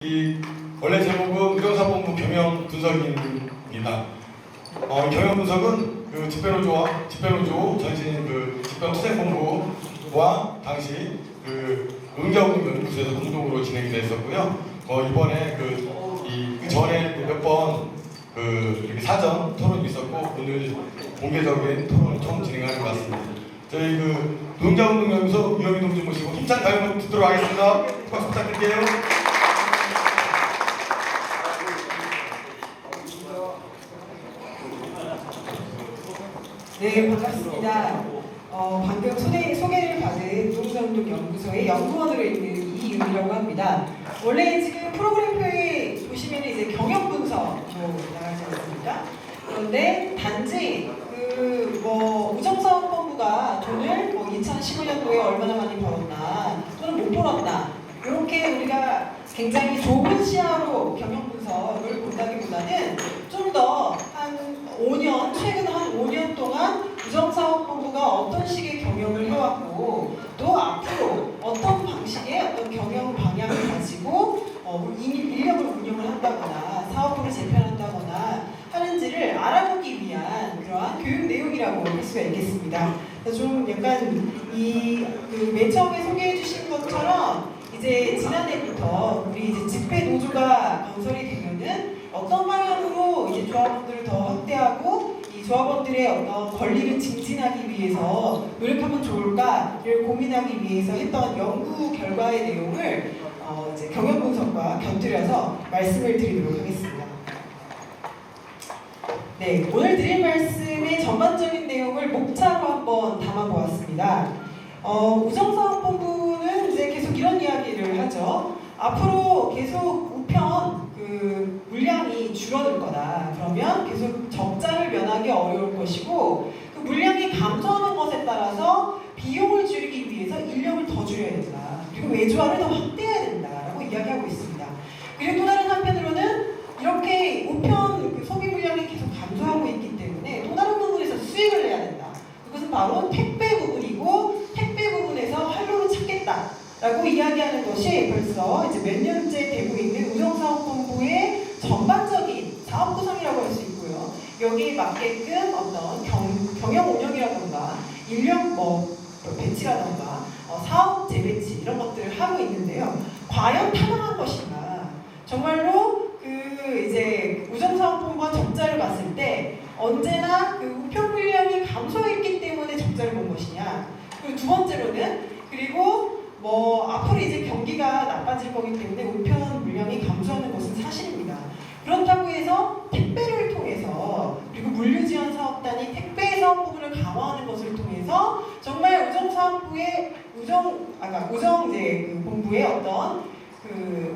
이 원래 제목은 의정사본부 경영 분석입니다. 경영 분석은 그 집배노조 전신 그 집단투쟁본부와 당시 그 의정연구소에서 공동으로 진행이 됐었고요. 이번에 그 전에 몇 번 이렇게 사전 토론이 있었고 오늘 공개적인 토론을 처음 진행하는 것 같습니다. 저희 노동자운동연구소 유영희 동지 모시고 힘찬 발언 듣도록 하겠습니다. 박수 부탁드릴게요. 네, 반갑습니다. 방금 소개를 받은 노동자운동연구소의 연구원으로 있는 이윤이라고 합니다. 원래 지금 프로그램표에 보시면 이제 경영 분석으로 나가지 않습니까? 그런데 단지 우정사업본부가 돈을 2015년도에 얼마나 많이 벌었나 또는 못 벌었나 이렇게 우리가 굉장히 좁은 시야로 경영 분석을 본다기보다는 좀 더 최근 한 5년 동안 우정사업본부가 어떤 식의 경영을 해왔고 또 앞으로 어떤 방식의 어떤 경영 방향을 가지고 인력을 운영을 한다거나 사업부를 재편한다거나 하는지를 알아보기 위한 그러한 교육 내용이라고 할 수가 있겠습니다. 좀 약간 맨 처음에 소개해 주신 것처럼 이제 지난해부터 우리 이제 집회 노조가 건설이 되면은 어떤 방향으로 이제 조합원들을 더 확대하고 이 조합원들의 어떤 권리를 증진하기 위해서 노력하면 좋을까를 고민하기 위해서 했던 연구 결과의 내용을 이제 경영 분석과 곁들여서 말씀을 드리도록 하겠습니다. 네, 오늘 드릴 말씀의 전반적인 내용을 목차로 한번 담아보았습니다. 우정사업본부는 이제 계속 이런 이야기를 하죠. 앞으로 계속 우편 물량이 줄어들 거다. 그러면 계속 적자를 면하기 어려울 것이고 그 물량이 감소하는 것에 따라서 비용을 줄이기 위해서 인력을 더 줄여야 된다. 그리고 외주화를 더 확대해야 된다라고 이야기하고 있습니다. 그리고 또 다른 한편으로는 이렇게 우편 소비 물량이 계속 감소하고 있기 때문에 또 다른 부분에서 수익을 내야 된다. 그것은 바로 택배 부분이고 택배 부분에서 활로를 찾겠다라고 이야기하는 것이 벌써 이제 몇 년째 되고 있는 우정사업본부의 전반적인 사업 구성이라고 할 수 있고요. 여기에 맞게끔 어떤 경영 운영이라던가 인력 배치라던가 사업 재배치 이런 것들을 하고 있는데요. 과연 타당한 것인가? 정말로 이제 우정사업본부가 적자를 봤을 때 언제나 우편 물량이 감소했기 때문에 적자를 본 것이냐? 그리고 두 번째로는 앞으로 이제 경기가 나빠질 거기 때문에 우편 물량이 감소하는 것은 사실입니다. 그렇다고 해서 택배를 통해서 그리고 물류지원 사업단이 택배 사업 부분을 강화하는 것을 통해서 정말 본부의 어떤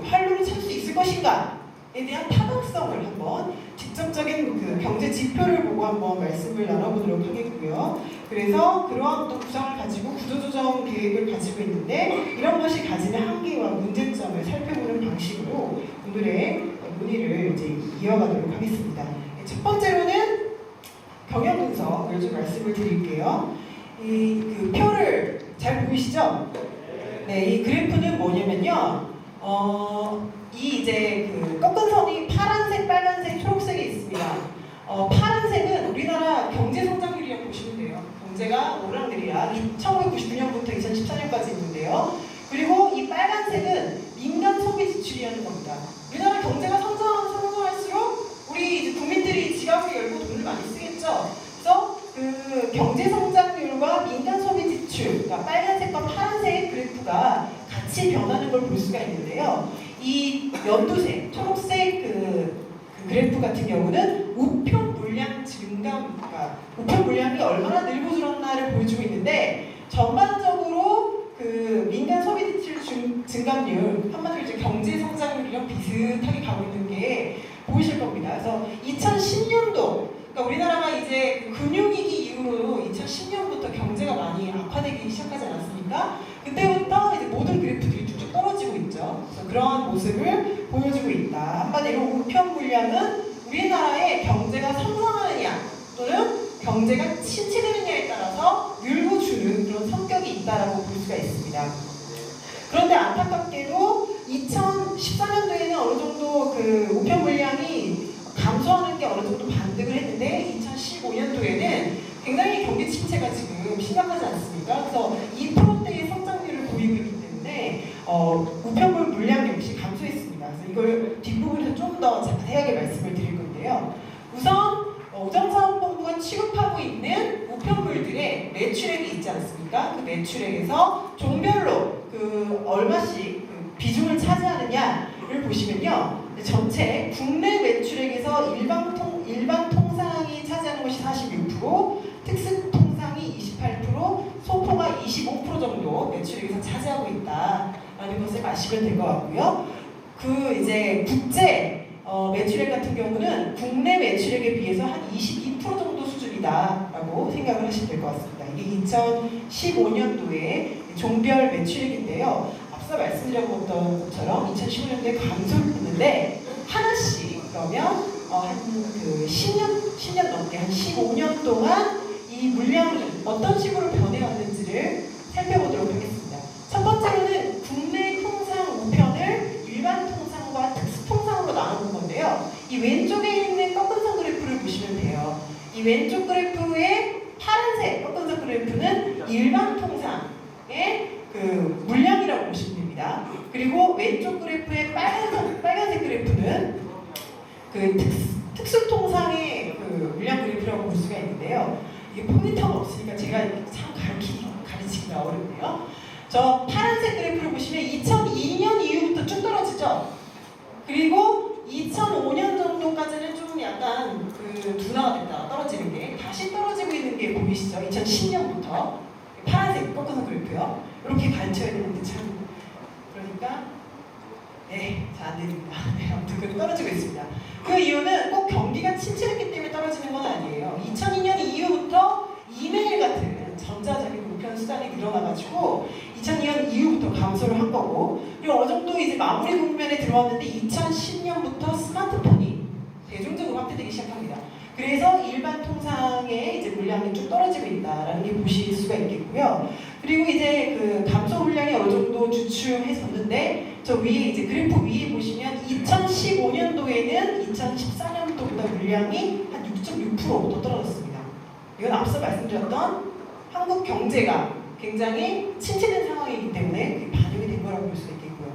활로를 찾을 수 있을 것인가에 대한 타당성을 한번 직접적인 경제 지표를 보고 한번 말씀을 나눠보도록 하겠고요. 그래서 그러한 또 구성을 가지고 구조조정 계획을 가지고 있는데 이런 것이 가지는 한계와 문제점을 살펴보는 방식으로 오늘의 논의를 이제 이어가도록 하겠습니다. 첫 번째로는 경영 분석을 좀 말씀을 드릴게요. 이 표를 잘 보이시죠? 네, 이 그래프는 뭐냐면요. 꺾은 선이 파란색, 빨간색, 초록색이 있습니다. 파란색은 우리나라 경제 성장률이라고 보시면 돼요. 경제가 오르락내리락 1999년부터 2014년까지 있는데요. 그리고 이 빨간색은 민간 소비 지출이라는 겁니다. 우리나라 경제가 성장할수록 우리 이제 국민들이 지갑을 열고 돈을 많이 쓰겠죠. 그래서 경제 성장률과 민간 소비 지출, 그러니까 빨간색과 파란색 그래프가 같이 변하는 걸 볼 수가 있는데요. 이 연두색, 초록색 그래프 같은 경우는 우편 물량 증감, 그러니까 우편 물량이 얼마나 늘고 줄었나를 보여주고 있는데 전반적으로 민간 소비 지출 증감률, 한마디로 이제 경제 성장률이랑 비슷하게 가고 있는 게 보이실 겁니다. 그래서 2010년도, 그러니까 우리나라가 이제 금융위기 이후로 2010년부터 경제가 많이 악화되기 시작하지 않았습니까? 그때부터 이제 모든 그래프들이 쭉쭉 떨어지고 있죠. 그래서 그러한 모습을 보여주고 있다. 한마디로 우편 물량은 우리나라의 경제가 성장하느냐 또는 경제가 침체되느냐에 따라서 밀고 주는 그런 성격이 있다라고 볼 수가 있습니다. 그런데 안타깝게도 2014년도에는 어느 정도 그 우편 물량이 감소하는 게 어느 정도 반등을 했는데 2015년도에는 굉장히 경기 침체가 지금 심각하지 않습니까? 그래서 2%대의 성장률을 보이고 있기 때문에 우편물 물량 역시 감소했습니다. 그래서 이걸 뒷부분에서 좀 더 자세하게 말씀을 드릴 건데요. 우선 우정사업본부가 취급하고 있는 우편물들의 매출액이 있지 않습니까? 그 매출액에서 종별로 그 얼마씩 그 비중을 차지하느냐를 보시면요. 전체 국내 매출액에서 일반 통상이 차지하는 것이 46%, 특수 통상이 28%, 소포가 25% 정도 매출액에서 차지하고 있다라는 것을 아시면 될 것 같고요. 그 이제 국제 매출액 같은 경우는 국내 매출액에 비해서 한 22% 정도 수준이다라고 생각을 하시면 될 것 같습니다. 이게 2015년도에 종별 매출액인데요. 앞서 말씀드렸던 것처럼 2015년도에 감소했는데 하나씩 그러면 한 그 10년 넘게 한 15년 동안 이 물량이 어떤 식으로 변해왔는지를 살펴보도록 하겠습니다. 첫 번째로는 국내 통상 우편을 일반 통상과 특수 통상으로 나눠본 건데요. 이 왼쪽에 있는 꺾은선 그래프를 보시면 돼요. 이 왼쪽 그래프의 파란색 꺾은선 그래프는 일반 통상의 그 물량이라고 보시면 됩니다. 그리고 왼쪽 그래프의 빨간색 그래프는 그 특수 통상의 그 물량 그래프라고 볼 수가 있는데요. 이게 포인터가 없으니까 제가 참 가르치기가 어렵네요. 저 파란색 그래프를 보시면 2002년 이후부터 쭉 떨어지죠. 그리고 2005년 정도까지는 좀 약간 그 둔화가 됐다 떨어지는 게 다시 떨어지고 있는 게 보이시죠? 2010년부터 파란색 꺾어서 그래프요. 이렇게 가르쳐야 되는데 참 그러니까 잘 안 됩니다. 아무튼 그 떨어지고 있습니다. 그 이유는 꼭 경기가 침체했기 때문에 떨어지는 건 아니에요. 2002년 이후부터 이메일 같은 전자적인 우편 수단이 늘어나가지고 2002년 이후부터 감소를 한 거고, 그리고 어느 정도 이제 마무리 국면에 들어왔는데 2010년부터 스마트폰이 대중적으로 확대되기 시작합니다. 그래서 일반 통상의 이제 물량이 좀 떨어지고 있다라는 게 보실 수가 있겠고요. 그리고 이제 그 감소 물량이 어느 정도 주춤해졌는데 저 위에 이제 그래프 위에 보시면 2015년도에는 2014년도보다 물량이 한 6.6% 떨어졌습니다. 이건 앞서 말씀드렸던 한국 경제가 굉장히 침체된 상황이기 때문에 그게 반영이 된 거라고 볼 수가 있겠고요.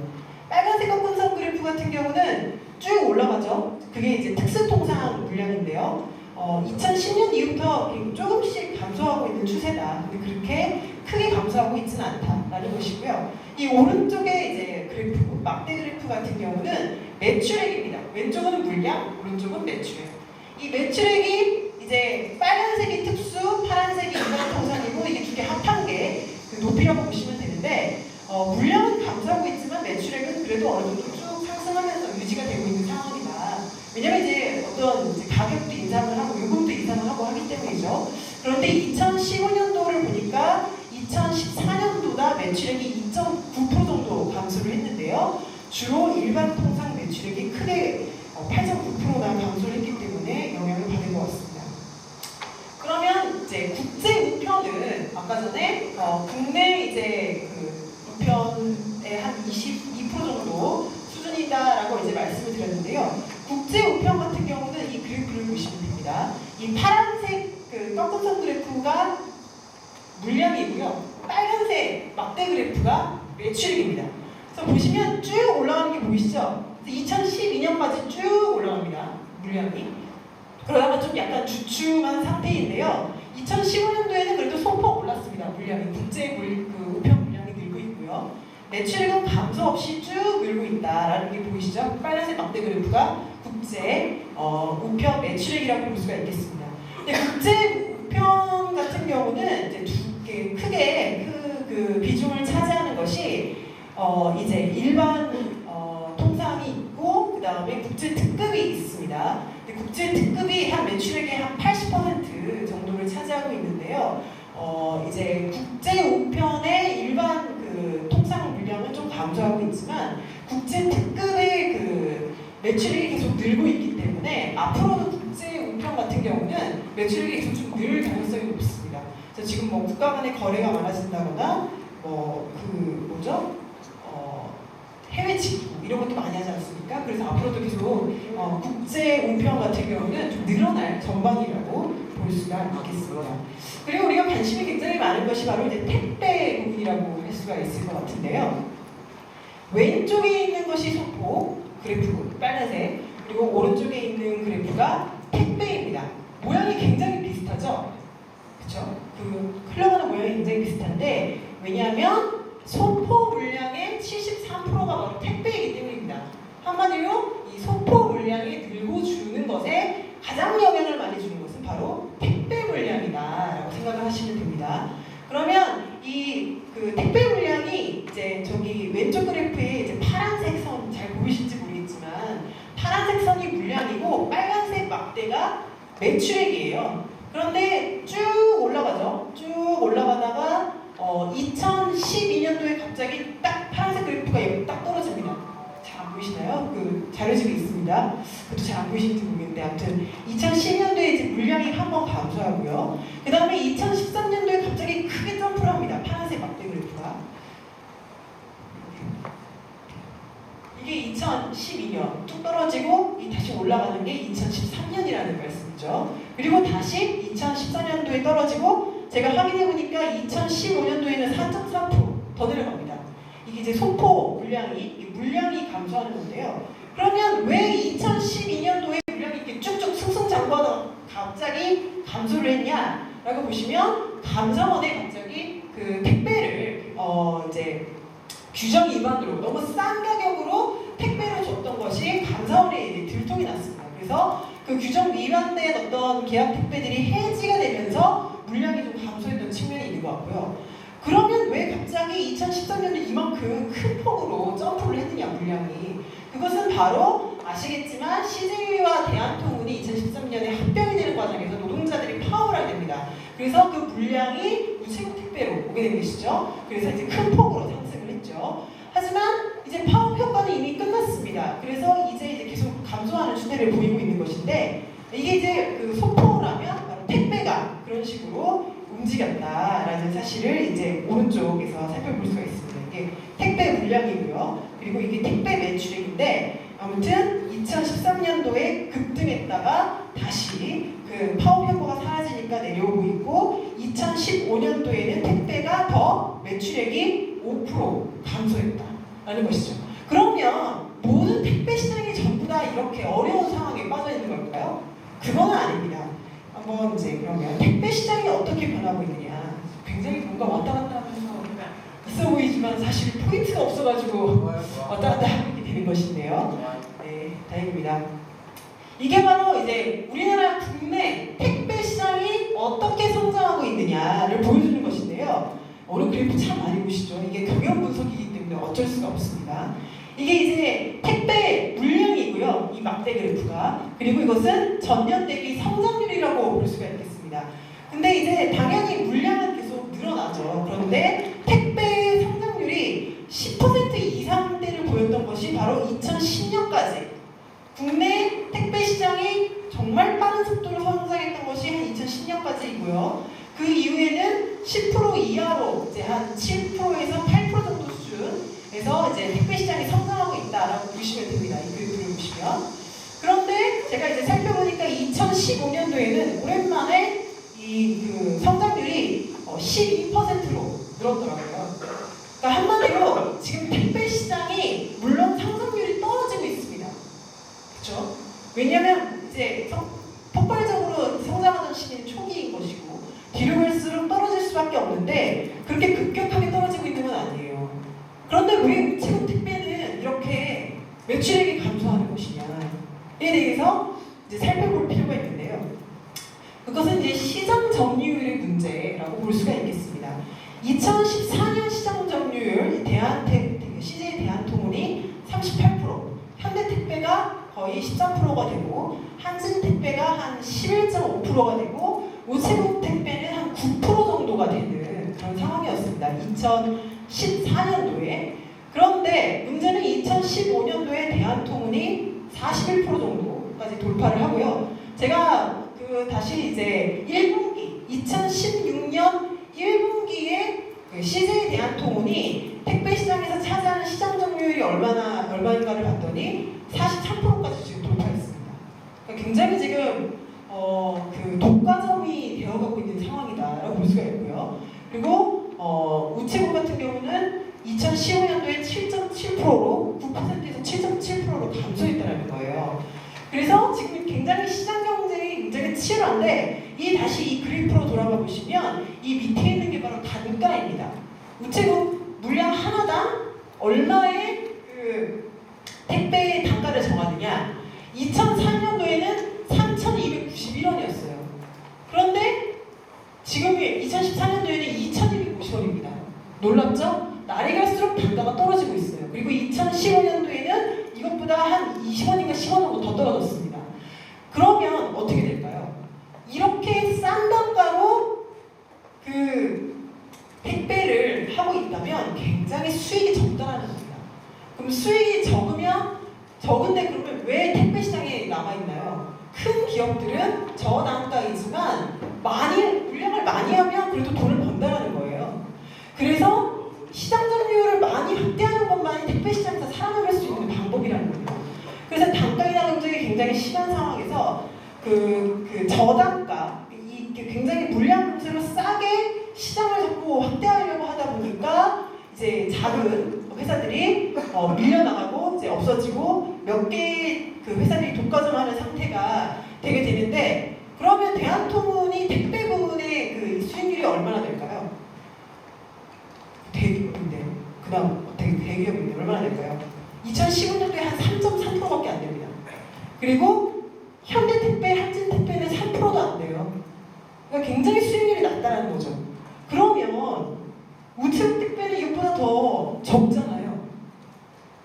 빨간색 꺾은선 그래프 같은 경우는 쭉 올라가죠. 그게 이제 특수통상 물량인데요. 2010년 이후부터 조금씩 감소하고 있는 추세다. 근데 그렇게 크게 감소하고 있지는 않다라는 것이고요. 이 오른쪽에 이제 그래프, 막대 그래프 같은 경우는 매출액입니다. 왼쪽은 물량, 오른쪽은 매출액. 이 매출액이 이제 빨간색이 특수, 파란색이 일반 통상이고 이게 두 개 합한 게 그 높이라고 보시면 되는데 물량은 감소하고 있지만 매출액은 그래도 어느 정도 쭉 상승하면서 유지가 되고 있는 상황이다. 왜냐면 이제 어떤 이제 가격도 인상을 하고 요금도 인상을 하고 하기 때문이죠. 그런데 2015년도를 보니까 2014년도다 매출액이 2.9% 정도 감소를 했는데요. 주로 일반 통상 매출액이 크게 8.9%나 감소를 했기 때문에 영향을 받은 것 같습니다. 그러면 이제 국제 우편은 아까 전에 국내 이제 그 우편의 한 22% 정도 수준이다라고 이제 말씀을 드렸는데요. 국제 우편 같은 경우는 이 그래프를 보시면 됩니다. 이 파란색 그 꺾은선 그래프가 물량이고요. 빨간색 막대 그래프가 매출액입니다. 그래서 보시면 쭉 올라가는 게 보이시죠? 2012년까지 쭉 올라갑니다. 물량이. 그러다가 좀 약간 주춤한 상태인데요. 2015년도에는 그래도 소폭 올랐습니다. 물량이. 국제 그 우편 물량이 늘고 있고요. 매출액은 감소 없이 쭉 늘고 있다라는 게 보이시죠? 빨간색 막대 그래프가 국제 우편 매출액이라고 볼 수가 있겠습니다. 근데 국제 우편 같은 경우는 이제 두 개 크게 그 비중을 차지하는 것이 이제 일반 통상이 있고 그 다음에 국제 특급이 있습니다. 근데 국제 특급이 한 매출액의 한 80% 정도를 차지하고 있는데요. 이제 국제 우편의 일반 그 통상 물량은 좀 감소하고 있지만 국제 특급의 그 매출액이 계속 늘고 있기 때문에 앞으로는 국제 우편 같은 경우는 매출액이 계속 좀 늘 가능성이 높습니다. 그래서 지금 뭐 국가 간의 거래가 많아진다거나 뭐 그 뭐죠? 해외 직구 이런 것도 많이 하지 않습니까? 그래서 앞으로도 계속 국제 우편 같은 경우는 좀 늘어날 전방이라고 볼 수가 있겠습니다. 그리고 우리가 관심이 굉장히 많은 것이 바로 이제 택배 부분이라고 할 수가 있을 것 같은데요. 왼쪽에 있는 것이 소포 그래프 빨간색, 그리고 오른쪽에 있는 그래프가 택배입니다. 모양이 굉장히 비슷하죠? 그렇죠? 그 흘러가는 모양이 굉장히 비슷한데 왜냐하면 소포 물량의 73%가 바로 택배이기 때문입니다. 한마디로 이 소포 물량이 늘고 주는 것에 가장 영향을 많이 주는 것은 바로 택배 물량이다라고 생각을 하시면 됩니다. 그러면 이 그 택배 물량이 이제 저기 왼쪽 그래프에 이제 파란색 선 잘 보이실지 모르겠지만 파란색 선이 물량이고 빨간색 막대가 매출액이에요. 그런데 쭉 올라가죠. 쭉 올라가다가 2012년도에 갑자기 딱 파란색 그래프가 여기 딱 떨어집니다. 잘 안 보이시나요? 그 자료집이 있습니다. 그것도 잘 안 보이실지 모르겠는데 아무튼 2012년도에 이제 물량이 한번 감소하고요. 그 다음에 2013년도에 갑자기 크게 점프를 합니다. 파란색 막대 그래프가. 이게 2012년 뚝 떨어지고 다시 올라가는 게 2013년이라는 말씀이죠. 그리고 다시 2014년도에 떨어지고 제가 확인해보니까 2015년도에는 4.3% 더 내려갑니다. 이게 이제 소포 물량이 감소하는 건데요. 그러면 왜 2012년도에 물량이 이렇게 쭉쭉 승승장구하다가 갑자기 감소를 했냐라고 보시면 감사원에 갑자기 그 택배를 이제 규정 위반으로 너무 싼 가격으로 택배를 줬던 것이 감사원에 이제 들통이 났습니다. 그래서 그 규정 위반된 어떤 계약 택배들이 해지가 되면서 물량이 좀 감소했던 측면이 있는 것 같고요. 그러면 왜 갑자기 2013년에 이만큼 큰 폭으로 점프를 했느냐 물량이. 그것은 바로 아시겠지만 CJ와 대한통운이 2013년에 합병이 되는 과정에서 노동자들이 파업을 하게 됩니다. 그래서 그 물량이 우체국 택배로 오게 된 것이죠. 그래서 이제 큰 폭으로 상승을 했죠. 하지만 이제 파업 효과는 이미 끝났습니다. 그래서 이제 계속 감소하는 추세를 보이고 있는 것인데 이게 이제 그 소포라면 바로 택배가 그런 식으로 움직였다라는 사실을 이제 오른쪽에서 살펴볼 수가 있습니다. 이게 택배 물량이고요. 그리고 이게 택배 매출액인데 아무튼 2013년도에 급등했다가 다시 그 파업 효과가 사라지니까 내려오고 있고 2015년도에는 택배가 더 매출액이 5% 감소했다라는 것이죠. 그러면 모든 택배 시장이 전부 다 이렇게 어려운 상황에 빠져 있는 걸까요? 그건 아닙니다. 한번 이제 그러면 택배 시장이 어떻게 변하고 있느냐. 굉장히 뭔가 왔다 갔다 하면서 있어 보이지만 사실 포인트가 없어가지고 왔다 갔다 하게 되는 것인데요. 네, 다행입니다. 이게 바로 이제 우리나라 국내 택배 시장이 어떻게 성장하고 있느냐를 보여주는 것인데요. 오늘 그래프 참 많이 보시죠. 이게 경영 분석이기 때문에 어쩔 수가 없습니다. 이게 이제 택배 물량이고요. 이 막대 그래프가. 그리고 이것은 전년 대비 성장률이라고 볼 수가 있겠습니다. 근데 이제 당연히 물량은 계속 늘어나죠. 그런데 택배 성장률이 10% 이상대를 보였던 것이 바로 2010년까지 국내 택배 시장이 정말 빠른 속도로 성장했던 것이 한 2010년까지이고요. 그 이후에는 10% 이하로 이제 한 7%에서 8% 정도 수준에서 이제 택배 시장이 성장하고 있다라고 보시면 됩니다. 이 그래프를 보시면. 그런데 제가 이제 살펴보니까 2015년도에는 오랜만에 이 그 성장률이 12%로 늘었더라고요. 그러니까 한마디로 지금 택배 시장이 물론 상승률이 떨어지고 있습니다. 그렇죠? 왜냐하면 이제 폭발적으로 성장하던 시기는 초기인 것이고 뒤로 갈수록 떨어질 수밖에 없는데 그렇게 급격하게 떨어지고 있는 건 아니에요. 그런데 왜 우체국 택배는 이렇게 매출액이 감소하는 것이냐에 대해서 이제 살펴볼 필요가 있는데요. 그것은 이제 시장 점유율의 문제라고 볼 수가 있겠습니다. 2014년 시장 점유율 CJ 대한통운이 38%, 현대택배가 거의 13%가 되고 한진택배가 한 11.5%가 되고 우체국 택배는 한 9% 정도가 되는 그런 상황이었습니다. 2014년도에. 그런데 문제는 2015년도에 대한통운이 41% 정도까지 돌파를 하고요. 제가 다시 이제 1분기 2016년 1분기에 그 CJ 대한통운이 택배 시장에서 차지하는 시장 점유율이 얼마인가를 봤더니 43%까지 지금 돌파했습니다. 그러니까 굉장히 지금 그 독과점이 되어가고 있는 상황이다라고 볼 수가 있고요. 그리고 우체국 같은 경우는 2015년도에 7.7%로 9%에서 7.7%로 감소했다는 거예요. 그래서 지금 굉장히 시장 경쟁이 굉장히 치열한데 다시 이 그래프로 돌아가 보시면 이 밑에 있는 게 바로 단가입니다. 우체국 물량 하나당 얼마의 그 택배의 단가를 정하느냐. 2004년도에는 3,291원이었어요. 그런데 지금이 2014년도에는 2,250원입니다. 놀랍죠? 날이 갈수록 단가가 떨어지고 있어요. 그리고 2015년도에는 이것보다 한 20원인가 10원 정도 더 떨어졌습니다. 그러면 어떻게 될까요? 이렇게 싼 단가로 그 택배를 하고 있다면 굉장히 수익이 적다는 겁니다. 그럼 수익이 적은데 그러면 왜 택배 시장에 남아있나요? 큰 기업들은 저단가이지만 물량을 많이 하면 그래도 돈을 번다는 거예요. 그래서 시장 점유율을 많이 확대하는 것만이 택배 시장에서 살아남을 수 있는 방법이라는 거예요. 그래서 단가 인하 경쟁이 굉장히 심한 상황에서 그 저단가, 굉장히 물량 공세로 싸게 시장을 자꾸 확대하려고 하다 보니까 이제 작은 회사들이 밀려나가고 이제 없어지고 몇 개의 그 회사들이 독과점하는 상태가 되게 되는데, 그러면 대한통운이 택배 부분의 그 수익률이 얼마나 될까요? 대기업인데, 그다음 대기업인데 얼마나 될까요? 2015년도에 한 3.3%밖에 안 됩니다. 그리고 현대택배, 한진택배는 3%도 안 돼요. 그러니까 굉장히 수익률이 낮다는 거죠. 그러면 우체국 택배는 이것보다 더 적잖아요.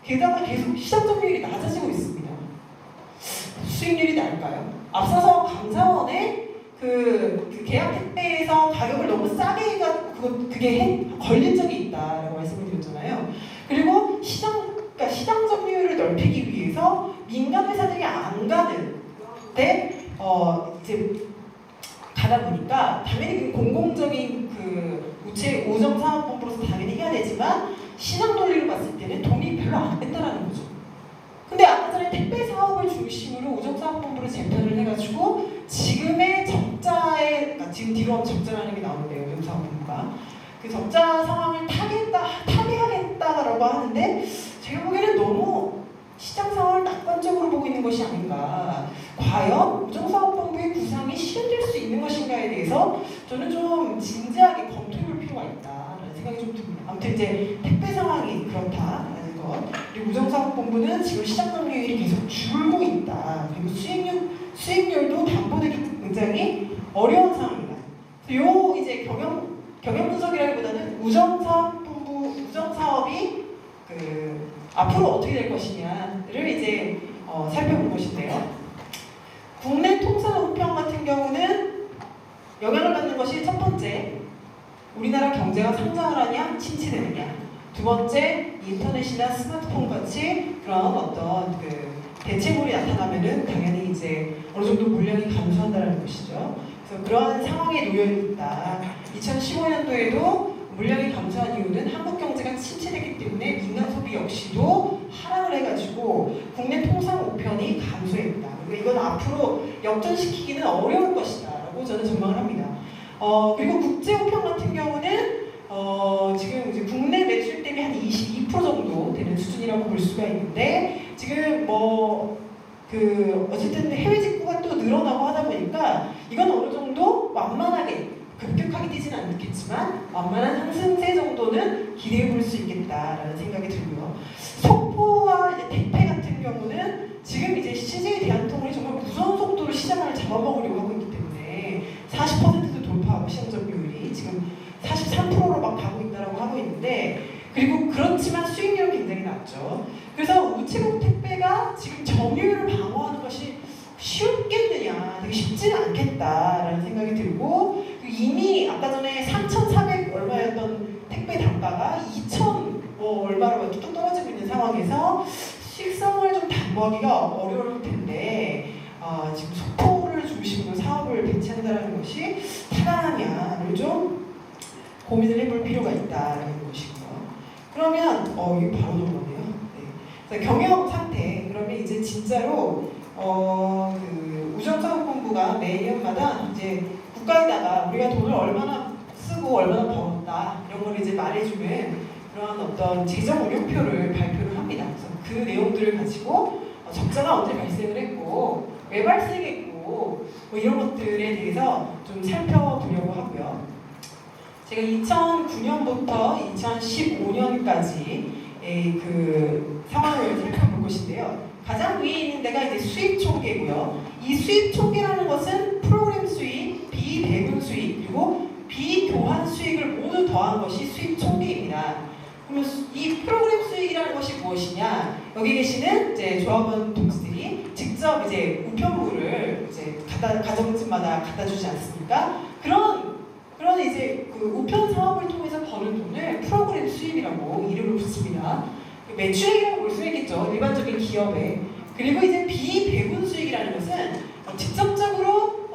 게다가 계속 시장 점유율이 낮아지고 있습니다. 수익률이 날까요? 앞서서 감사원의 그 계약 택배에서 가격을 너무 싸게 해가지고 그게 걸린 적이 있다라고 말씀을 드렸잖아요. 그리고 그러니까 시장 점유율을 넓히기 위해서 민간 회사들이 안 가는데 이제 가다 보니까 당연히 공공적인 그 우정사업본부로서 당연히 해야 되지만 시장 논리로 봤을 때는 돈이 별로 안 된다라는 거죠. 근데 아까 전에 택배 사업을 중심으로 우정사업본부를 재편을 해가지고 지금의 그러니까 지금 뒤로 하면 적자라는 게 나오는데요, 우정사업본부가. 그 적자 상황을 타개하겠다라고 하는데 제가 보기에는 너무 시장 상황을 낙관적으로 보고 있는 것이 아닌가. 과연 우정사업본부의 구상이 실현될 수 있는 것인가에 대해서 저는 좀 진지하게 검토해볼 필요가 있다라는 생각이 좀 듭니다. 아무튼 이제 택배 상황이 그렇다라는 것. 그리고 우정사업본부는 지금 시장 점유율이 계속 줄고 있다. 그리고 수익률도 담보되기 굉장히 어려운 상황입니다. 요 이제 경영 분석이라기보다는 우정사업이 앞으로 어떻게 될 것이냐를 이제 살펴볼 것인데요. 국내 통상 우편 같은 경우는 영향을 받는 것이 첫 번째, 우리나라 경제가 성장을 하냐 침체되느냐. 두 번째, 인터넷이나 스마트폰 같이 그런 어떤 그 대체물이 나타나면은 당연히 이제 어느 정도 물량이 감소한다는 것이죠. 그래서 그러한 상황에 놓여 있다. 2015년도에도 물량이 감소한 이유는 한국 경제가 침체됐기 때문에 민간 소비 역시도 하락을 해가지고 국내 통상 우편이 감소했다. 그러니까 이건 앞으로 역전시키기는 어려울 것이다라고 저는 전망을 합니다. 그리고 국제 우편 같은 경우는 지금 이제 국내 매출 대비 한 22% 정도 되는 수준이라고 볼 수가 있는데, 지금 어쨌든 해외 직구가 또 늘어나고 하다 보니까 이건 어느 정도 완만하게 급격하게 뛰지는 않겠지만 완만한 상승세 정도는 기대해 볼 수 있겠다라는 생각이 들고요. 속보와 이제 택배 같은 경우는 지금 이제 CJ 대한통운이 정말 무서운 속도로 시장을 잡아먹으려고 하고 있기 때문에 40%도 돌파하고 시장 점유율이 지금 43%로 막 가고 있다라고 하고 있는데, 그리고 그렇지만 수익률은 굉장히 낮죠. 그래서 우체국 택배가 지금 점유율을 방어하는 것이 쉽겠느냐, 되게 쉽지는 않겠다라는 생각이 들고, 이미 아까 전에 3,400 얼마였던 택배 단가가 2,000 얼마로 뚝 떨어지고 있는 상황에서 수익성을 좀 담보하기가 어려울 텐데, 지금 속보를 중심으로 사업을 배치한다는 것이 타당하냐를 좀 고민을 해볼 필요가 있다라는 것이고요. 그러면 이거 바로 넘어가네요. 네. 그래서 경영 상태. 그러면 이제 진짜로 그 우정사업본부가 매년마다 이제 국가에다가 우리가 돈을 얼마나 쓰고 얼마나 벌었다 이런 걸 이제 말해주는 그런 어떤 재정 운용표를 발표를 합니다. 그래서 그 내용들을 가지고 적자가 언제 발생을 했고 왜 발생했고 뭐 이런 것들에 대해서 좀 살펴보려고 하고요. 제가 2009년부터 2015년까지 그 상황을 살펴볼 것인데요. 가장 위에 있는 데가 이제 수입 총계고요. 이 수입 총계라는 것은 프로그램 수익, 비배분 수익, 그리고 비교환 수익을 모두 더한 것이 수입 총계입니다. 그러면 이 프로그램 수익이라는 것이 무엇이냐? 여기 계시는 이제 조합원 동지들이 직접 이제 우편물을 이제 가정집마다 갖다 주지 않습니까? 그런 이제 그 우편 사업을 통해서 버는 돈을 프로그램 수입이라고 이름을 붙습니다. 매출액이라고 볼 수 있겠죠. 일반적인 기업에. 그리고 이제 비배분 수익이라는 것은 직접적으로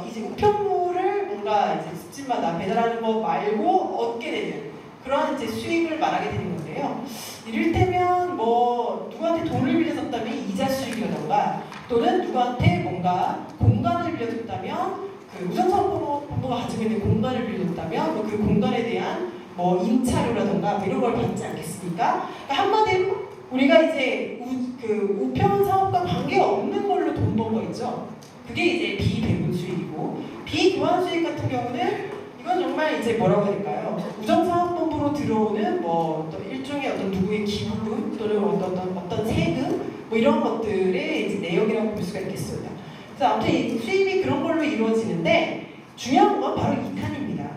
이제 우편물을 뭔가 이제 집집마다 배달하는 거 말고 얻게 되는 그러한 이제 수익을 말하게 되는 건데요. 이를테면 뭐 누구한테 돈을 빌려줬다면 이자 수익이라던가 또는 누구한테 뭔가 공간을 빌려줬다면 그 우정사업본부가 가지고 있는 공간을 빌려줬다면 뭐 그 공간에 대한 뭐 임차료라던가 뭐 이런 걸 받지 않겠습니까? 그러니까 한마디로 우리가 이제 그 우편 사업과 관계가 없는 걸로 돈 번 거 있죠. 그게 이제 비배분 수익이고 비교환 수익 같은 경우는 이건 정말 이제 뭐라고 해야 될까요? 우정사업본부로 들어오는 뭐 어떤 일종의 어떤 누구의 기부금 또는 어떤 세금 뭐 이런 것들의 이제 내역이라고 볼 수가 있겠습니다. 그래서 아무튼 이 수입이 그런 걸로 이루어지는데 중요한 건 바로 이 칸입니다.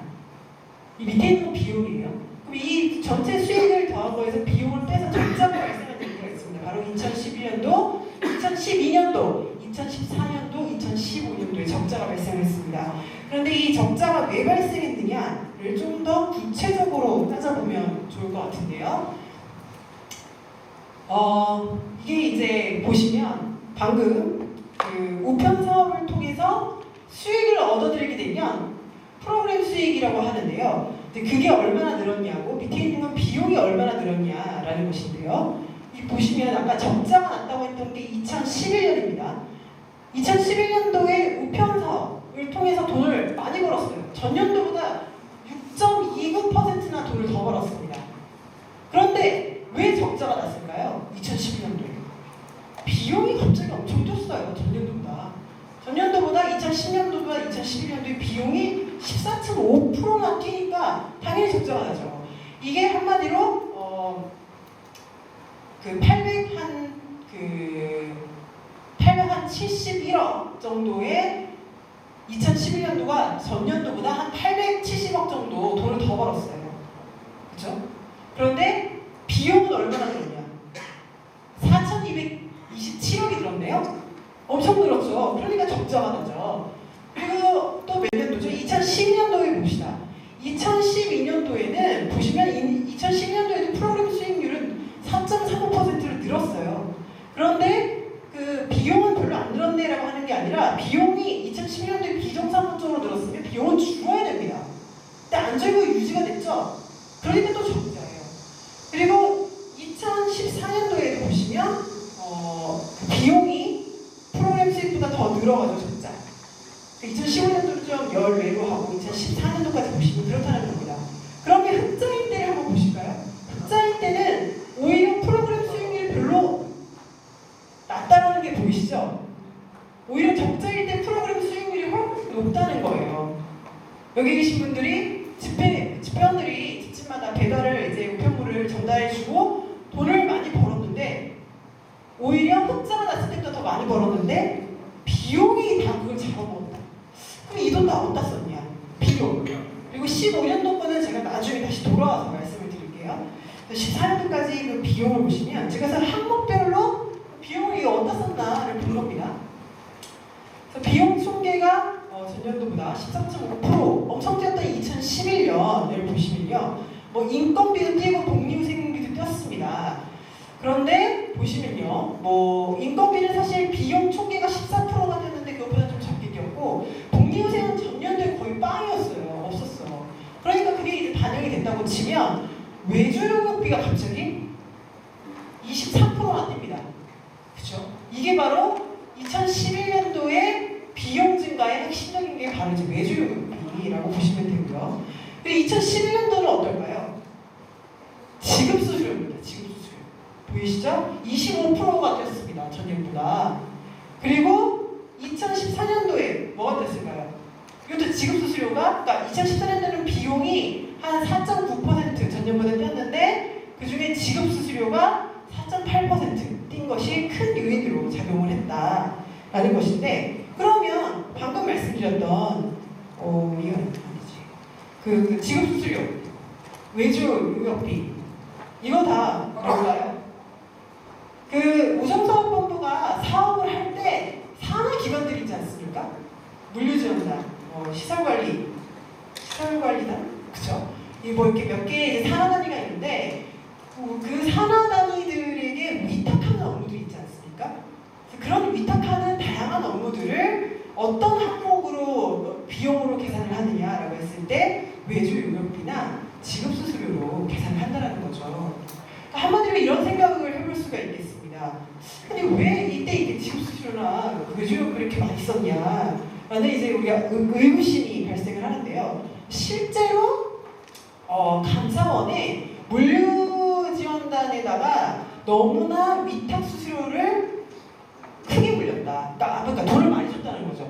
이 밑에 있는 건 비용이에요. 그럼 이 전체 수익을 더한 거에서 비용을 빼서 적자가 발생한 얘기가 있습니다. 바로 2011년도, 2012년도, 2014년도, 2015년도에 적자가 발생했습니다. 그런데 이 적자가 왜 발생했느냐를 좀 더 구체적으로 따져보면 좋을 것 같은데요. 이게 이제 보시면 방금 그 우편 사업을 통해서 수익을 얻어들이게 되면 프로그램 수익이라고 하는데요. 근데 그게 얼마나 늘었냐고 밑에 있는 건 비용이 얼마나 늘었냐라는 것인데요. 이 보시면 아까 적자가 났다고 했던 게 2011년입니다. 2011년도에 우편 사업을 통해서 돈을 많이 벌었어요. 전년도보다 6.29%나 돈을 더 벌었습니다. 그런데 왜 적자가 났을까요? 2011년도에 비용이 갑자기 엄청 뛰었어요. 전년도보다 2010년도보다 2011년도에 비용이 14.5%나 뛰니까 당연히 적자가 나죠. 이게 한마디로 그 871억 정도의 2011년도가 전년도보다 한 870억 정도 돈을 더 벌었어요. 그렇죠? 그런데 비용은 얼마나 들었냐? 4,227억이 들었네요. 엄청 늘었죠. 그러니까 적자가 나죠. 그리고 또 몇 년도죠? 2012년도에 봅시다. 2012년도에는 보시면 2012년도에도 프로그램 수익률은 4.35%로 늘었어요. 그런데 그 비용은 별로 안 늘었네라고 하는 게 아니라 비용이 2012년도에 비정상적으로 늘었으면 비용은 줄어야 됩니다. 근데 안 줄고 유지가 됐죠. 그러니까 또 적자예요. 그리고 2014년도에도 보시면 그 비용이 프로그램 수익보다 더 늘어가죠. 적자. 2015년도를 좀 열외로 하고 2014년도까지 보시면 그렇다는 겁니다. 그러면 흑자일 때를 한번 보실까요? 흑자일 때는 오히려 프로그램 수익률이 별로 낮다라는 게 보이시죠? 오히려 적자일 때 프로그램 수익률이 훨씬 높다는 거예요. 여기 계신 분들이 집배원들이 집집마다 배달을 이제 우편물을 전달해주고 돈을 많이 벌었는데 오히려 흑자가 났을 때보다 더 많이 벌었는데 비용이 다 그걸 잡아먹었다. 그럼 이 돈 다 어디다 썼냐? 비용. 그리고 15년도 거는 제가 나중에 다시 돌아와서 말씀을 드릴게요. 14년도까지 그 비용을 보시면 제가 항목별로 비용을 이거 어디다 썼나를 본 겁니다. 그래서 비용 총계가 전년도보다 13.5% 엄청 뛰었던 2011년을 보시면요. 뭐 인건비도 뛰고 복리후생비도 뛰었습니다. 그런데 보시면요. 뭐 인건비는 사실 비용 총계가 14%가 됐는데 그것보다 좀 적게 뛰었고 복리후생은 전년도에 거의 빵이었어요. 없었어. 그러니까 그게 이제 외주용역비가 갑자기 23%가 안 됩니다. 그죠? 이게 바로 2011년도에 비용 증가의 핵심적인 게 바로 이제 외주용역비라고 보시면 되고요. 근데 2011년도는 어떨까요? 지급수수료입니다. 지급수수료. 보이시죠? 25%가 뛰었습니다. 전년보다. 그리고 2014년도에 뭐가 됐을까요? 이것도 지급수수료가, 그러니까 2014년도는 비용이 한 4.9% 전년보다 뛰었는데 그 중에 지급수수료가 4.8% 것이 큰 요인으로 작용을 했다라는 것인데, 그러면 방금 말씀드렸던 이건 아니지. 그 지급수수료, 외주용역비 이거 다 뭘까요? 그 우정사업본부가 사업을 할 때 산하기관들이 있지 않습니까? 물류지원단, 시설관리단, 그쵸? 뭐 이렇게 몇 개의 산하 단위가 있는데 그 산하 단위들에게 위탁하는 업무들이 있지 않습니까? 그런 위탁하는 다양한 업무들을 어떤 항목으로 비용으로 계산을 하느냐라고 했을 때 외주용역비나 지급수수료로 계산을 한다는 거죠. 한마디로 이런 생각을 해볼 수가 있겠습니다. 근데 왜 이때 지급수수료나 외주용역비를 이렇게 많이 썼냐? 라는 이제 우리가 의구심이 발생을 하는데요. 실제로 감사원에 물류지원단에다가 너무나 위탁수수료를 크게 물렸다. 그러니까 돈을 많이 줬다는 거죠.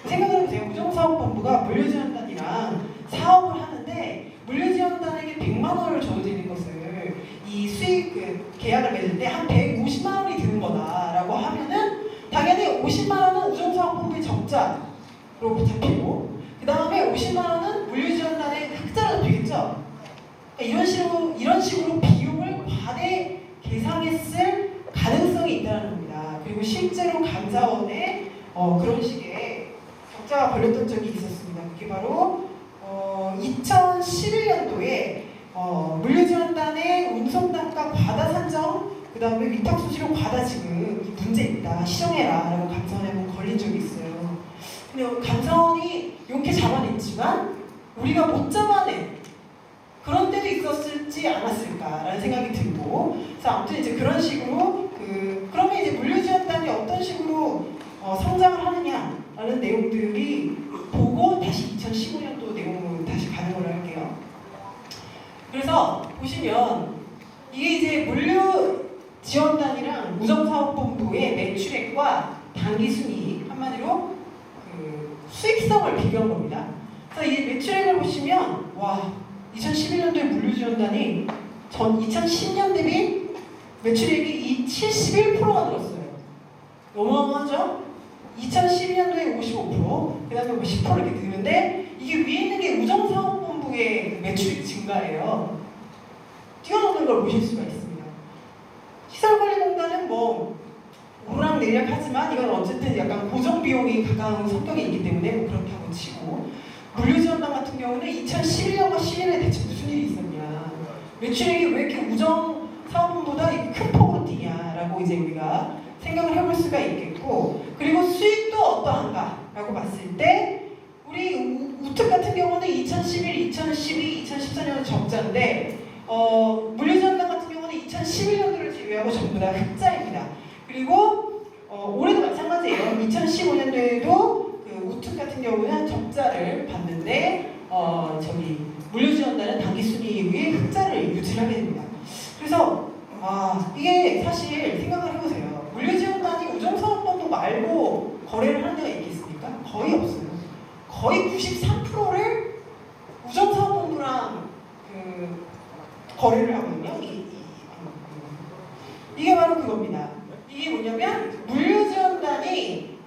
생각을 해보세요. 우정사업본부가 물류지원단이랑 사업을 하는데 물류지원단에게 100만 원을 줘도 되는 것을 이 수익 계약을 맺을 때 한 150만 원이 드는 거다라고 하면은 당연히 50만 원은 우정사업본부의 적자로 잡히고 그 다음에 50만 원은 물류지원단의 흑자로 잡히겠죠. 그러니까 이런 식으로 비용을 과대 계상했을 가능성이 있다는 겁니다. 그리고 실제로 감사원에 그런 식의 적자가 벌렸던 적이 있었습니다. 그게 바로 2011년도에 물류지원단의 운송단가 과다 산정, 그 다음에 위탁수수료 과다 지급 문제 있다, 시정해라 라고 감사원에 한번 걸린 적이 있어요. 근데 감사원이 이렇게 잡아냈지만 우리가 못 잡아낸 그런 때도 있었을지 않았을까라는 생각이 들고, 그래서 아무튼 이제 그런 식으로 그러면 이제 물류지원단이 어떤 식으로 성장을 하느냐라는 내용들이 보고 다시 2015년도 내용으로 다시 가는 걸로 할게요. 그래서 보시면 이게 이제 물류지원단이랑 우정사업본부의 매출액과 단기순이익, 한마디로 수익성을 비교한 겁니다. 그래서 이 매출액을 보시면 2011년도에 물류지원단이 2010년 대비 매출액이 71%가 늘었어요. 어마어마하죠? 2012년도에 55%, 그 다음에 10% 이렇게 느는데 이게 위에 있는 게 우정사업본부의 매출액 증가예요. 뛰어넘는 걸 보실 수가 있습니다. 시설관리공단은 오르락내리락 하지만 이건 어쨌든 약간 고정비용이 가까운 성격이 있기 때문에 그렇다고 치고, 물류지원단 같은 경우는 2011년과 11년에 대체 무슨 일이 있었냐, 매출액이 왜 이렇게 우정사업본보다 큰 폭으로 뛰냐라고 이제 우리가 생각을 해볼 수가 있겠고, 그리고 수익도 어떠한가라고 봤을 때 우리 우특 같은 경우는 2011, 2012, 2014년은 적자인데 물류지원단 같은 경우는 2011년도를 제외하고 전부 다 흑자입니다. 그리고 올해도 마찬가지예요. 2015년도에도 우특 같은 경우는 적자를 봤는데 물류지원단은 당기순이익의 흑자를 유지하게 됩니다. 그래서 이게 사실 생각을 해보세요. 물류지원단이 우정사업본부 말고 거래를 하는 데가 있겠습니까? 거의 없어요. 거의 93%를 우정사업본부랑 거래를 하거든요. 이게 바로 그겁니다. 이게 뭐냐면 물류지원단이